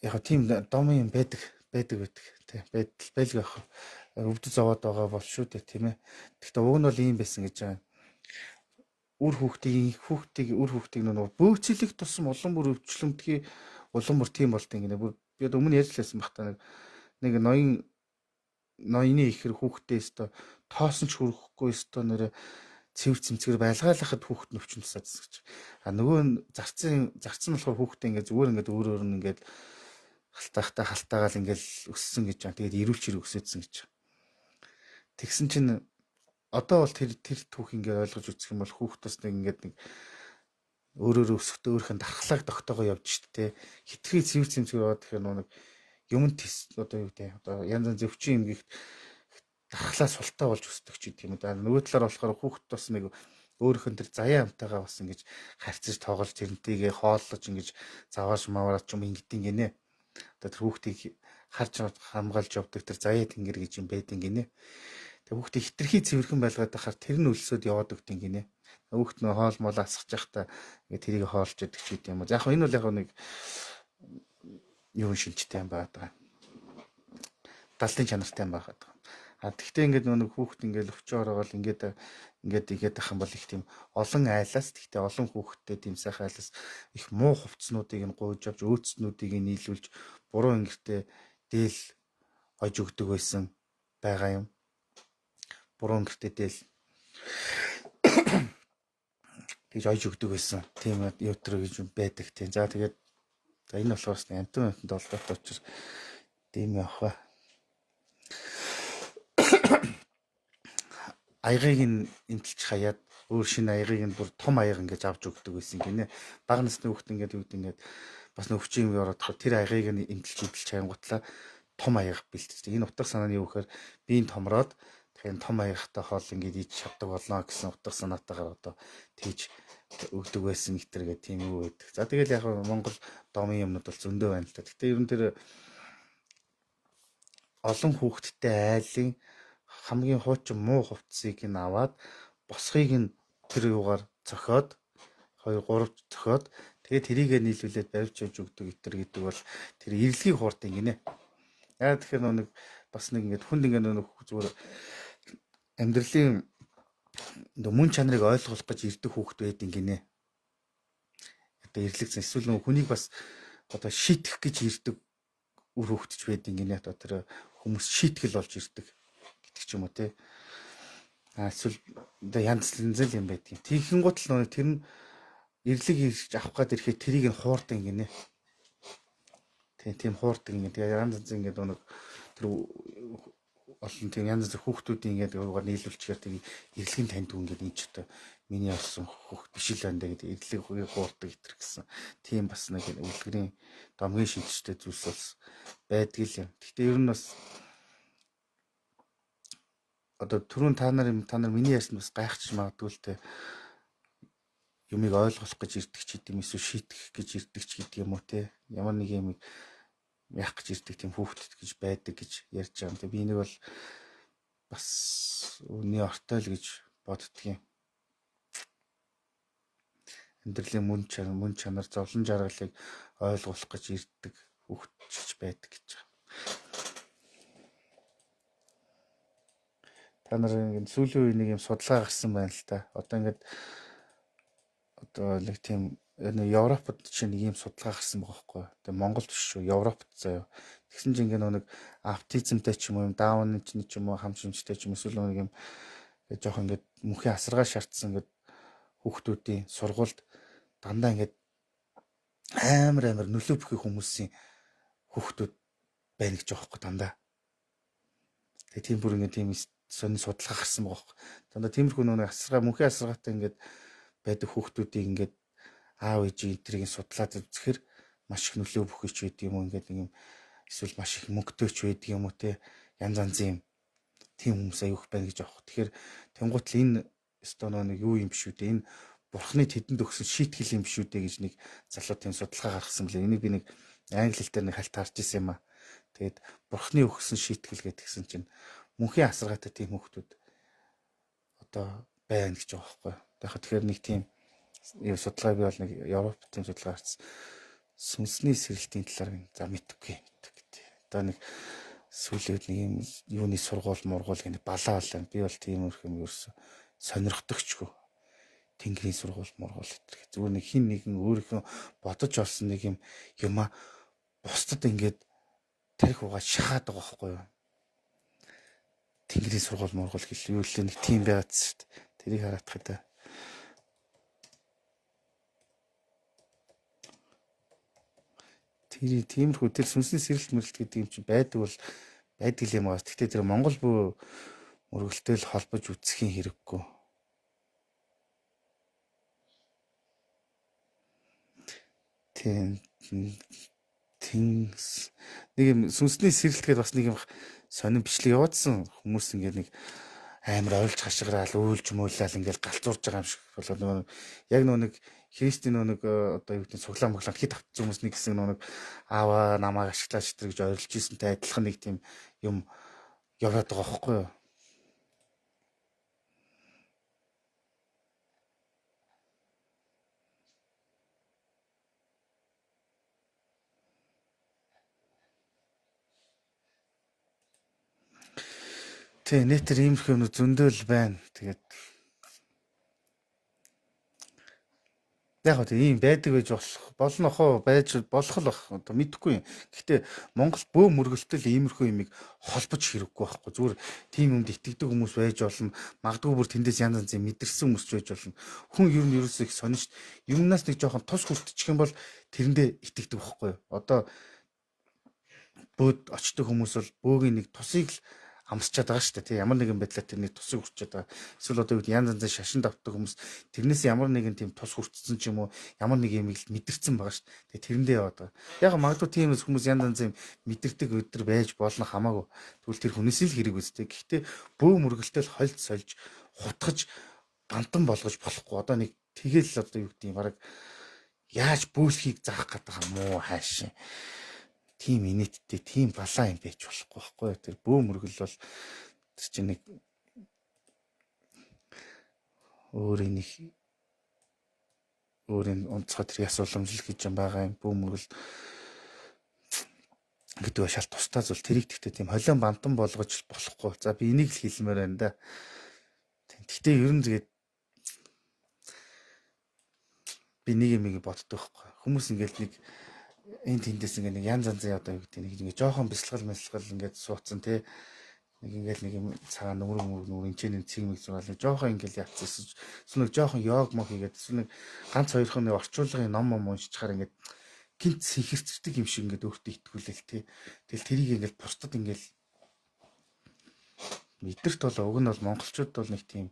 яг тийм дом юм байдаг тий. Байлгүй ах. Өвдөж зовоод байгаа бол шүү дээ тийм ээ. Гэхдээ уг нь бол ийм байсан гэж байгаа. Үр хүүхдийг нөгөө бөөцөлөх тусам улам бүр өвчлөмтгий улам бүр тийм болт ингэ. Би өмнө ярьжлээсэн бах та нэг ноёны ихэр хүүхдээ өстой тоосон ч хүрэхгүй өстой нэрэ цэвэр цэмцгээр байлгаалахад хүүхд нөвчин тусаадсэн гэж. А нөгөө зарцсан болохоор хүүхдээ ингэ зүгээр ингэ өөр нь ингэ халтаагаал ингээл өссөн гэж байна. Тэгээд ирүүл чир өсөдсөн гэж. Тэгсэн чинь одоо бол тэр түүх ингээ ойлгож үзэх юм бол хүүхдээс нэг өөрөөр өсөхдөө өөрхөн дархлааг тогтоогоо явж штэ тэ. Хитрхи цэвэр цэмцгээр яваад тэгэхээр нэг юмд одоо юу гэдэг одоо янз янз өвчин юмгийх дархлаа султаа болж өсдөг ч гэдэг юм да. Нөгөө талаар болохоор хүүхд бас нэг өөрхөн тэр заяа амтайгаа бас ингэж харьцаж тоглож тэрнтэйгээ хооллож ингэж завааш мавраад ч юм ингэдэг гинэ. Одоо тэр хүүхдийг харж хамгаалж явдаг тэр заяа тэнгэр гэж юм байдаг гинэ. Тэг хүүхдийг хитрхи цэвэрхэн байлгаад байхаар тэр нь өлсөд яваад өгдөг гинэ. Хүүхд нөө хоол мол асгаж явахдаа ингээ тэрийг хоолж яадаг ч гэдэг юм. Яг энэ бол яг нэг юу шинжтэй юм байна. Далдын чанартай юм байна. А тэгтээ ингээд нэг хүүхд ингээд өвчөө ороогоол ингээд ах юм бол их тийм олон айлаас тэгтээ олон хүүхдтэй тийм сайхан айлаас их муу хувцснуудыг нь гуйж авч өөцнүүдийг нь нийлүүлж буруу ингэртэй дээл хож өгдөг байсан байгаа юм. Буруу ингэртэй дээл тэгж ойж өгдөг байсан. Тийм ютер гэж байдаг тийм. За тэгээд за энэ болохоор амтан амтанд олдоотой учраас тийм явах ба. Аягыг нь эмчилж хаяад өөр шинэ аягыг нь бүр том аяг ингэж авч өгдөг байсан гинэ. Бага насны хүүхэд ингээд юу гэдэг ингээд бас нөхчийн юм ороод тэр аягыг нь эмчилж чангуутлаа том аяг бэлтждэг. Энэ утга санаа нь юу гэхээр биеийн томроод тэгэхээр том аягтай хоол ингээд иж чаддаг болно гэсэн утга санаатайгаар одоо тэгж өгдөг байсан мэтэргээ тийм юу байдаг. За тэгэл яг Монгол домын юмнууд бол зөндөө байна л та. Гэтэ ер нь тэр олон хүүхэдтэй айлын хамгийн хуучин муу хувцсыг нь аваад босхийг нь тэр юугаар цохиод 2 3 цохиод тэгээд тэрийг нийлүүлээд барьж өгж өгдөг итэр гэдэг бол тэр эрлэгийг хуурдаг гинэ. Яа тэгэхээр нэг бас нэг ингээд хүнд ингээд нэг зүгээр амьдралын мөн чанарыг ойлгох гэж ирдэг хүүхэд байдаг гинэ. Одоо эрлэгцэн эсвэл нэг хүнийг бас одоо шийтгэх гэж ирдэг үр хүүхдч байдаг гинэ. Одоо тэр хүмүүс шийтгэл болж ирдэг гэдэг ч юм уу те. Эсвэл одоо янз янз юм байдаг. Тэгхэн гутал нэг тэр нь эрлэг ирж авах гээд ирэхэд тэрийг нь хуурдаг гинэ. Тийм хуурдаг юм. Тэгээ янз янз ингээд нэг тэр олон тийм янз янз хүүхдүүдийн ингээд угаар нийлүүлчихээр тийм эрлэгийн таньдаг ингээд энэ ч одоо миний авсан хүүхд биш л байна гэдэг эрлэг хуурдаг итэр гэсэн. Тийм бас нэг үлгэрийн домгийн шинжтэй зүйлс бас байдаг юм. Гэхдээ ер нь бас одоо түрүүн та нар миний ярьсанд бас гайхчих магадгүй л те юмыг ойлгох гэж ирдэг ч гэдэм эсвэл шийтгэх гэж ирдэг ч гэдэг юм уу те ямар нэг юм яах гэж ирдэг тийм хүүхэд гэж байдаг гэж ярьж байгаа юм те би нэг бол бас үний ортой л гэж боддгийн амьдралын мөн чанар зовлон жаргалыг ойлгох гэж ирдэг хүүхэд байдаг гэж байгаа. Та нар ингээд сүүлийн үе нэг юм судалгаа гарсан байна л та. Одоо ингээд одоо нэг тийм Европод чинь нэг юм судалгаа гарсан байгаа байхгүй. Тэгээ Монголд биш шүү. Европод заяа. Тэгсэн чинь ингээд нэг аутизмтай ч юм уу, даун ч юм уу, хам шинжтэй ч юм эсвэл нэг юм жоох ингээд мөнхийн асаргаа шаардсан ингээд хүүхдүүдийн сургуульд дандаа ингээд амар нөлөө бүхий хүмүүсийн хүүхдүүд байна гэж байгаа байхгүй дандаа. Тэгээ тийм бүр ингээд тийм сонин судалгаа гарсан байгаа байхгүй. Дандаа тиймэрхүү нэг асаргаа мөнхийн асаргаатай ингээд байдаг хүүхдүүдийг ингээд аав ээжийн энтрийг судлаад үзэхэр маш их нөлөө бүхийч байдаг юм уу ингээд нэг юм эсвэл маш их мөнгөтэйч байдаг юм уу те янз янзын юм тийм хүмүүс аюух байна гэж аах. Тэгэхээр тэнгуутл энэ стоноо нэг юу юм биш үү те энэ бурхны тэдэнд өгсөн шийтгэл юм биш үү те гэж нэг залуу тийм судалгаа гаргасан блэ. Энийг би нэг англи хэл дээр нэг хальт харж ирсэн юм аа. Тэгээд бурхны өгсөн шийтгэл гэдгсэн чинь мөнхийн асаргаатай тийм хүүхдүүд одоо байна гэж байгаа байхгүй. Тэгэхээр нэг тийм судалгаа би бол нэг Европ тийм судалгаа гарсан. Сүнсний сэрэлтийн талаар за мэдгүй гэдэг. Одоо нэг сүүлийн нэг юм юуны сургууль мургуул гэнэ балаа байна. Би бол тийм их юм ерөөсө сонирхдогчгүй. Тэнгэрийн сургууль мургуул гэдэг. Зүгээр нэг хин нэгэн өөрийнхөө бодож олсон нэг юм юма бусдад ингээд тарих угаа шахаад байгаа байхгүй юу? Тэнгэрийн сургууль мургуул гэл юу л нэг тийм байгаад шүү дээ. Тэрийг хараадах гэдэг. Тиймэрхүү тэр сүнсний сэрэлт мэрэлт гэдэг юм чинь байдаг бол байдаг юм аа. Гэхдээ тэр Монгол бүү мөргөлтэй л холбож үзэхийн хэрэггүй. Тийм нэг юм сүнсний сэрэлт гэдээ бас нэг юм сонин бичлэг яваадсан хүмүүс ингээд нэг амар ойлж хашгираал уйлж мөйлал ингээд галзуурж байгаа юм шиг болоод яг нэг христийн нэг одоо юу гэдэг суглаа моглаа хит автсан хүмүүс нэг хэсэг нэг аава намайг ашиглаач тэр гэж ойрлж ийсэнтэй адилхан нэг тийм юм яваад байгаа байхгүй юу? Тэ нэтэр иймэрхүү юм зөндөөл байна. Тэгээд Яг гоо тийм байдаг байж болно хоо байж болох л бах одоо мэдэхгүй юм. Гэхдээ Монгол бөө мөргөлтөл иймэрхүү юмыг холбож хэрэггүй байхгүй. Зүгээр тийм юмд итгэдэг хүмүүс байж болно. Магадгүй бүр тэндээс янз янзын мэдэрсэн хүмүүс ч байж болно. Хүн ер нь ерөөсөө их сонин ш. Юмнаас нэг жоохон тус хүртчих юм бол тэрэндээ итгэдэг байхгүй. Одоо бөөд очдог хүмүүс бол бөөгийн нэг тусыг л амсчаад байгаа шүү дээ. Тий ямар нэгэн байдлаар тэрний тусыг хүрчээд байгаа. Эсвэл одоо янз янзын шашин давтдаг хүмүүс тэрнээс ямар нэгэн тийм тус хүртсэн ч юм уу ямар нэг юм л мэдэрсэн байгаа шүү дээ. Тэрэндээ яваад байгаа. Яг магадгүй тийм хүмүүс янз янзын мэдэрдэг өдр байж болно хамаагүй. Тэгвэл тэр хүнээс л хэрэг үстэй. Гэхдээ бөө мөргөлтөл хольд сольж хутгаж бантан болгож болохгүй. Одоо нэг тэгэл одоо юу гэдэг юм бараг яаж бөөсхийг заах гэдэг юм уу хаашаа. Тийм инээдтэй тийм балаа юм байж болохгүй байхгүй. Тэр бөө мөргөл бол тэр чинь нэг өөрийн онцгой тэр ясууламжлал гэж юм байгаа юм. Бөө мөргөл гэдэг ба шал тустай зүйл тэрийг тэгтээ тийм холион бантан болгож болохгүй. За би энийг л хэлмээр байна да. Тэгтээ ер нь тэгээд би нэг юм боддог байхгүй. Хүмүүс ингээл нэг энэ тэндээс ингээ нэг янз янзын одоо юу гэдэг нэг ингээ жоохон бясалгал ингээд суудсан тий нэг ингээл нэг юм цагаан нүрэн энэ цэг мэг зураал нэг жоохон ингээл яцсан эсвэл нэг жоохон йог мог хийгээд эсвэл нэг ганц хоёрхан нэг орчуулгын ном уншчихаар ингээд гинт сэхэрцдэг юм шиг ингээд өөртөө итгүүлэл тий тэгэл тэрийг ингээд бусдад ингээл мэдэрт бол уг нь бол монголчууд бол нэг тийм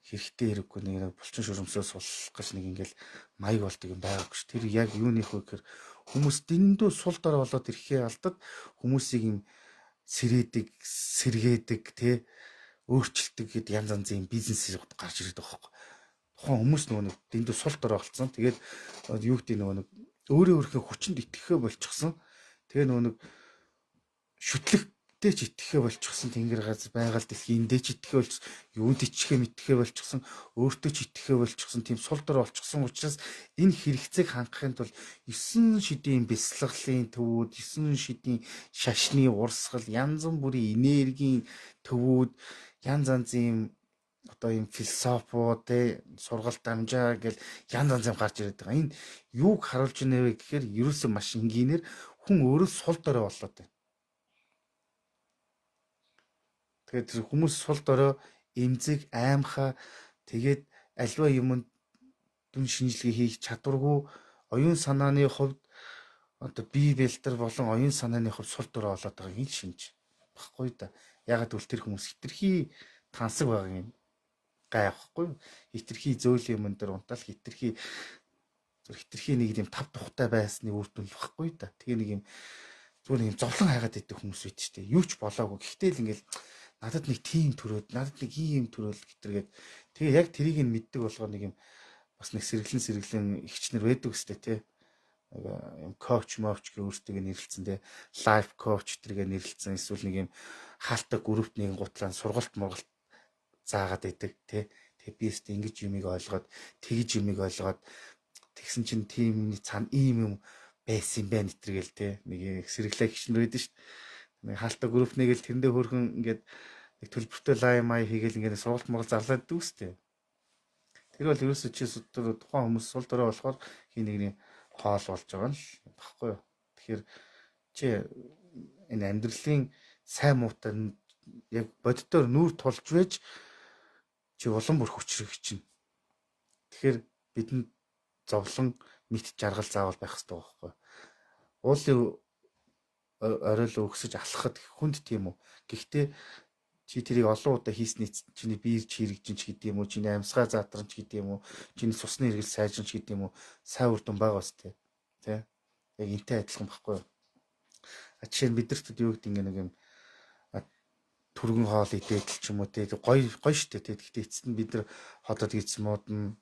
хэрэгтэй хэрэггүй нэг булчин шурамсаа сулах гэж нэг ингээл маяг болдог юм байгаагүй ш. Тэр яг юуных вэ гэхээр хүмүүс дэндүү сул дор болоод ирэхээ алдад хүмүүсийг юм сэргээдэг тий өөрчлөлдөг гэд янз янзын бизнесүүд гарч ирээд байгаа байхгүй. Тухайн хүмүүс нөгөө нэг дэндүү сул дор болцсон. Тэгээд юу гэдэг нөгөө нэг өөрөө өөрхөө хүчинд итгэхээ болчихсон. Тэгээ нөгөө нэг шүтлэгтэй ч итгэхээ болчихсон. Тэнгэр газар байгаль дэлхийндээ ч итгэхээ болчихсон. Юунд ичхээ мэдхээ болчихсон. Өөртөө ч итгэхээ болчихсон. Тийм сул дор болчихсон учраас энэ хэрэгцээг хангахын тулд 9 шидийн бясалгалын төвүүд, 9 шидийн шашны урсгал, янз бүрийн энергийн төвүүд, янз янзын одоо юм философиуд сургалт дамжаа гэл янз янз юм гарч ирээд байгаа. Энэ юуг харуулж байна вэ гэхээр ерөөсөө маш энгийнээр хүн өөрөө сул дорой болоод байна. Тэгээд тэр хүмүүс сул дорой эмзэг аймхаа тэгээд альва юмд дүн шинжилгээ хийх чадваргүй оюун санааны хувьд одоо бие бэлтэр болон оюун санааны хувьд сул дорой болоод байгаа юм шинж баггүй да. Ягаад гэвэл тэр хүмүүс хитрхи тансаг байгаа юм гайхгүй. Хитрхи зөөл юм дээр унтаал хитрхи нэг юм тав тухтай байсны үр дүн л баггүй да. Тэгээ нэг юм зүгээр юм зовлон хайгаад идэх хүмүүс байд ч тийм юу ч болоогүй. Гэхдээ л ингээл надад нэг тийм төрөөд надад нэг ийм төрөөл гэтэргээд тэгээ яг тэрийг нь мэддэг болгоо нэг юм бас нэг сэргэлэн ихчнэр байдаг өстэй тий юм коуч мовч гэх өөртөө нэрлэлцэн тий лайф коуч тэргээ нэрлэлцэн эсвэл нэг юм хаалттай групп нэгэн гутлаа сургалт мургалт заагаад байдаг тий тэгээ би өстэй ингэж юмыг ойлгоод тэгж юмыг ойлгоод тэгсэн чинь тийм цаана ийм юм байсан байх нэтэргээл тий нэг сэргэлээ ихчнэр байдаг шүү дээ нэг хаалттай групп нэгээл тэрэндээ хөрхөн ингээд нэг төлбөртэй лайв май хийгээл ингээд сургалт мургалт зарлаад дүүстэй. Тэр бол ерөөсөө чи тухайн хүмүүс сул дорой болохоор хий нэгний хоол болж байгаа нь л багхгүй юу. Тэгэхээр чи энэ амьдралын сайн муутай яг боддоор нүүр тулж байж чи улам бүр хүчрэх чинь. Тэгэхээр бидэнд зовлон мэд жаргал заавал байх хэрэгтэй байхгүй юу. Уулын оройлоо өгсөж алхахад хүнд тийм үү. Гэхдээ чи тэрийг олон удаа хийсний чиний биер чирэгжин ч гэдэг юм уу, чиний амьсгаа заатарч гэдэг юм уу, чиний цусны хэрэгэл сайжрч гэдэг юм уу, сайн үр дүн байгаа сте. Тэ? Яг энтэй адилхан баггүй юу? Жишээ нь бидэртд юу гэдэг нэг юм түргэн хоол идээд ч юм уу те гоё штэ те. Гэхдээ эцэст нь бид нар ходод ийцэн муудна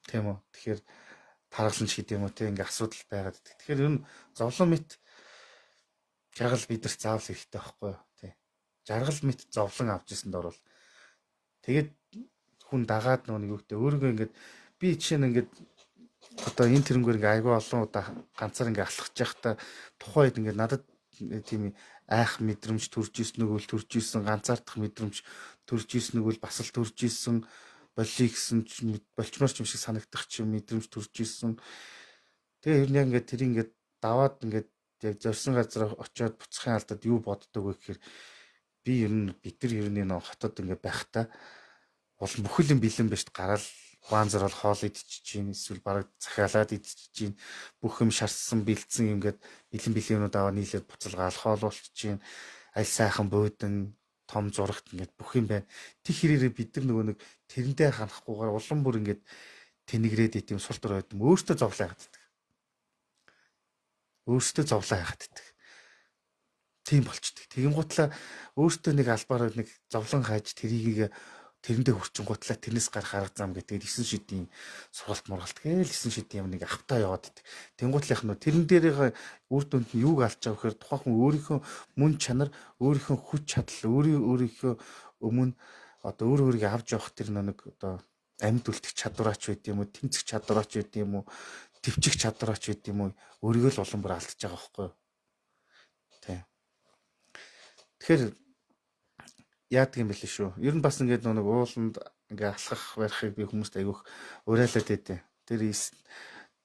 тийм үү. Тэгэхээр таргалан ч гэдэг юм уу те ингээ асуудал байгаад. Тэгэхээр ер нь зовлон мэт жаргал бидэрт заавал хэрэгтэй байхгүй юу? Тий. Жаргал мэт зовлон авч ирсэнд орвол тэгээд хүн дагаад нэг юу гэдэг өөрийгөө ингээд би жишээ нь ингээд одоо энэ тэрнгээр ингээ айгүй олон удаа ганцаар ингээ алхаж явахдаа тухайд ингээ надад тийм айх мэдрэмж төрж ирсэн нөгөөл төрж ирсэн ганцаардах мэдрэмж төрж ирсэн нөгөөл бас л төрж ирсэн болиё гэсэн болчмоор ч юм шиг санагдах чи мэдрэмж төрж исэн. Тэгээ ер нь яг ингээд тэр ингээд даваад ингээд яг зорьсон газар очиод буцахын алдад юу боддог вэ гэхээр би ер нь бид нар ер нь энэ хотод ингээд байхдаа бол бүхэл юм бэлэн биш гараал ванзар бол хоол идчихэж чинь эсвэл бараг захиалаад идчихэж чинь бүх юм шарсан бэлдсэн ингээд бэлэн бэлэнүүд аваа нийлээд буцалгаал хоол болчих чинь аль сайхан буудан том зурагт ингээд бүх юм байна. Тэг хэрээрээ бид нар нөгөө нэг тэрэндээ ханахгүйгээр улам бүр ингээд тэнэгрээд идэм сул дор байд юм өөртөө зовлоо яагаад гэдэг. Өөртөө зовлоо яагаад гэдэг. Тийм болчдөг. Тэгэнгуутлаа өөртөө нэг албаар нэг зовлон хайж тэрийг тэрэндээ хүрчингуутлаа тэрнээс гарах арга зам гэдэг 9 шидийн сургалт мургалт гээл 9 шидийн юм нэг автаа яваад идэг. Тэнгуутлынх нь тэрэн дээрээ үр дүнд нь юуг алж байгаа вэхээр тухайн хүн өөрийнхөө мөн чанар, өөрийнхөө хүч чадал, өөрийнхөө өмнө одоо өөрийгөө авч явах тэр нэг одоо амьд үлдэх чадвараач байд юм уу, тэмцэх чадвараач байд юм уу, төвчих чадвараач байд юм уу, өөрийгөө л улам бүр алдчихж байгаа байхгүй юу. Тийм. Тэгэхээр яадаг юм бэлээ шүү. Ер нь бас ингээд нэг ууланд ингээ алхах барихыг би хүмүүст айгүйх уриалаад байдیں۔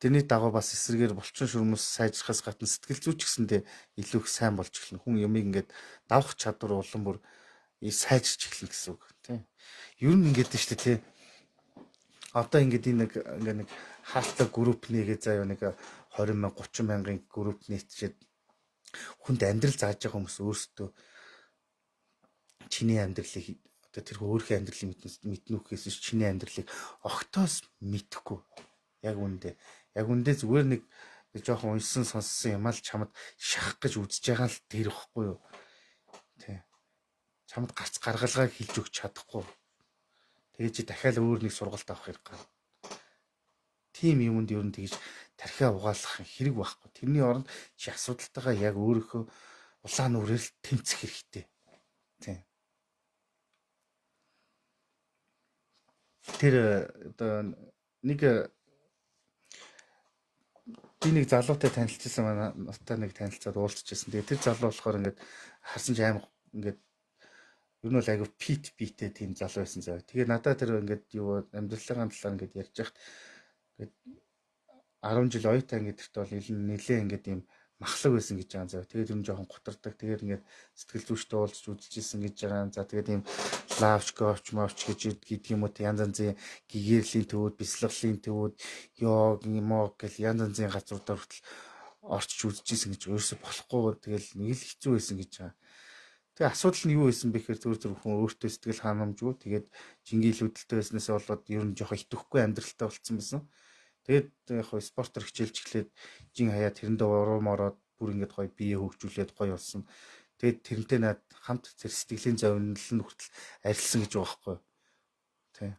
Тэрний дагуу бас эсрэгээр булчин шүрмэс сайжрахаас гадна сэтгэл зүйч гэсэндээ илүү их сайн болж эхэлнэ. Хүн ямиг ингээд давах чадвар улам бүр сайжирч эхэлнэ гэсэн үг тийм. Ер нь ингээд шүү дээ тий. Одоо ингээд энэ нэг хаалттай групп нэгээ заяа нэг 20 мянга 30 мянган групп нийтчихэд хүнд амьдрал зааж байгаа хүмүүс өөрсдөө чиний амьдралыг одоо тэр өөрийнхөө амьдралыг мэднүүхээс чиний амьдралыг огтоос мэдэхгүй. Яг үндэ зүгээр нэг жоохон уншсан сонссон юм аа л чамд шахах гэж үзэж байгаа л тэр ихгүй юу. Тэ. Чамд гарц гаргалгаа хэлж өгч чадахгүй. Тэгээ чи дахиад өөр нэг сургалт авах хэрэг гал. Тим юмд ер нь тэгж тархиа угаалгах хэрэг байхгүй. Тэрний оронд чи асуудалтайгаа яг өөрийнхөө улаан нүрээр тэмцэх хэрэгтэй. Тийм. Тэр одоо нэг би нэг залуутай танилцсан манай настай нэг танилцаад уулзчихсан. Тэгээ тэр залуу болохоор ингээд харсан ч аим ингээд ер нь бол айгу питтэй тийм залуу байсан зав. Тэгээ надад тэр ингээд юу амьдралын талаар ингээд ярьж яхад ингээд 10 жил оюутан гэдэгт бол нэлээ ингээд юм махлаг байсан гэж байгаа зав. Тэгээд юм жоохон гутардаг. Тэгээд ингээд сэтгэл зүйчтэй уулзч үзчихсэн гэж байгаа. За тэгээд юм лавч коуч мовч гэж гэдэг юм уу янз янзын гэгэрлийн төвүүд, бяцлаглалын төвүүд, йог, мог гэл янз янзын газруудаар хүртэл орчиж үзчихсэн гэж өөрөөсөө болохгүй. Тэгэл нэг л хэцүү байсан гэж байгаа. Тэгээ асуудал нь юу байсан бэ гэхээр зөв хүн өөртөө сэтгэл ханамжгүй. Тэгээд жингийн хөдөлтөй байснаас болоод ер нь жоохон итгэхгүй амьдралтай болцсон байсан. Тэгээд яг хоо спортоор хичээлж эхлээд жин хаяа тэрэндээ урам ороод бүр ингээд гоё бие хөгжүүлээд гоё болсон. Тэгээд тэрнтэй над хамт тэр сэтгэлийн зовнил нь хүртэл арилсан гэж байгаа байхгүй. Тэ.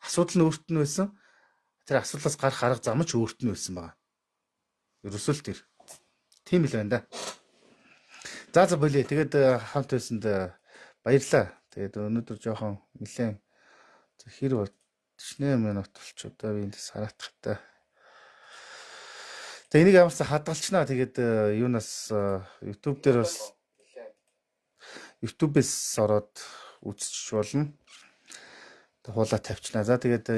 Асуудал нь өөрт нь байсан. Тэр асуудлаас гарах арга зам ч өөрт нь байсан байгаа. Ерөөсөө л тэр. Тийм л байна да. За болиё. Тэгээд хамт байсанд баярлаа. Тэгээд өнөөдөр жоохон нэлээд хэр 8 минут болчих одоо би энд сараатах та. Тэгээ энийг ямарсаа хадгалчнаа. Тэгээд юунаас YouTube дээр бас YouTube-ээс ороод үзчих болно. Хуулаа тавьчихна. За тэгээд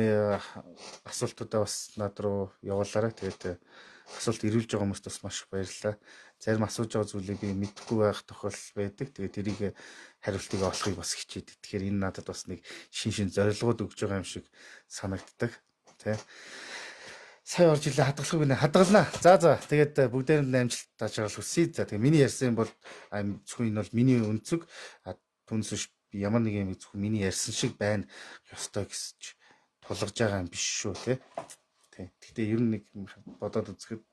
асуултуудаа бас над руу явуулаарай. Тэгээд асуулт ирүүлж байгаа хүмүүст бас маш их баярлалаа. Зарим асууж байгаа зүйлийг би мэдэхгүй байх тохиолдол байдаг. Тэгээд тэрийг хариултыг олохыг бас хичээдэг. Тэгэхээр энэ надад бас нэг шин зорилгоод өгж байгаа юм шиг санагддаг. Тэ. Сая орж илээ хадгалахыг нэ хадгалнаа. За тэгээд бүгдээрэнд амжилт таажгаал хүсье. За тэгээд миний ярьсан бол зөвхөн энэ бол миний өнцөг түнс биш ямар нэг юм зөвхөн миний ярьсан шиг байна ёстой гэж тулгаж байгаа юм биш шүү тий. Гэхдээ ер нь нэг бодоод үзэхэд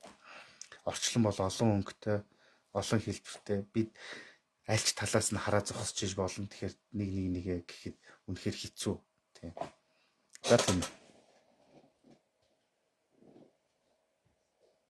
орчлон бол олон өнгөтэй, олон хэлбэртэй. Бид аль ч талаас нь хараа зогсож иж болно. Тэгэхээр нэг гэхэд үнэхээр хэцүү. Тийм. За тийм.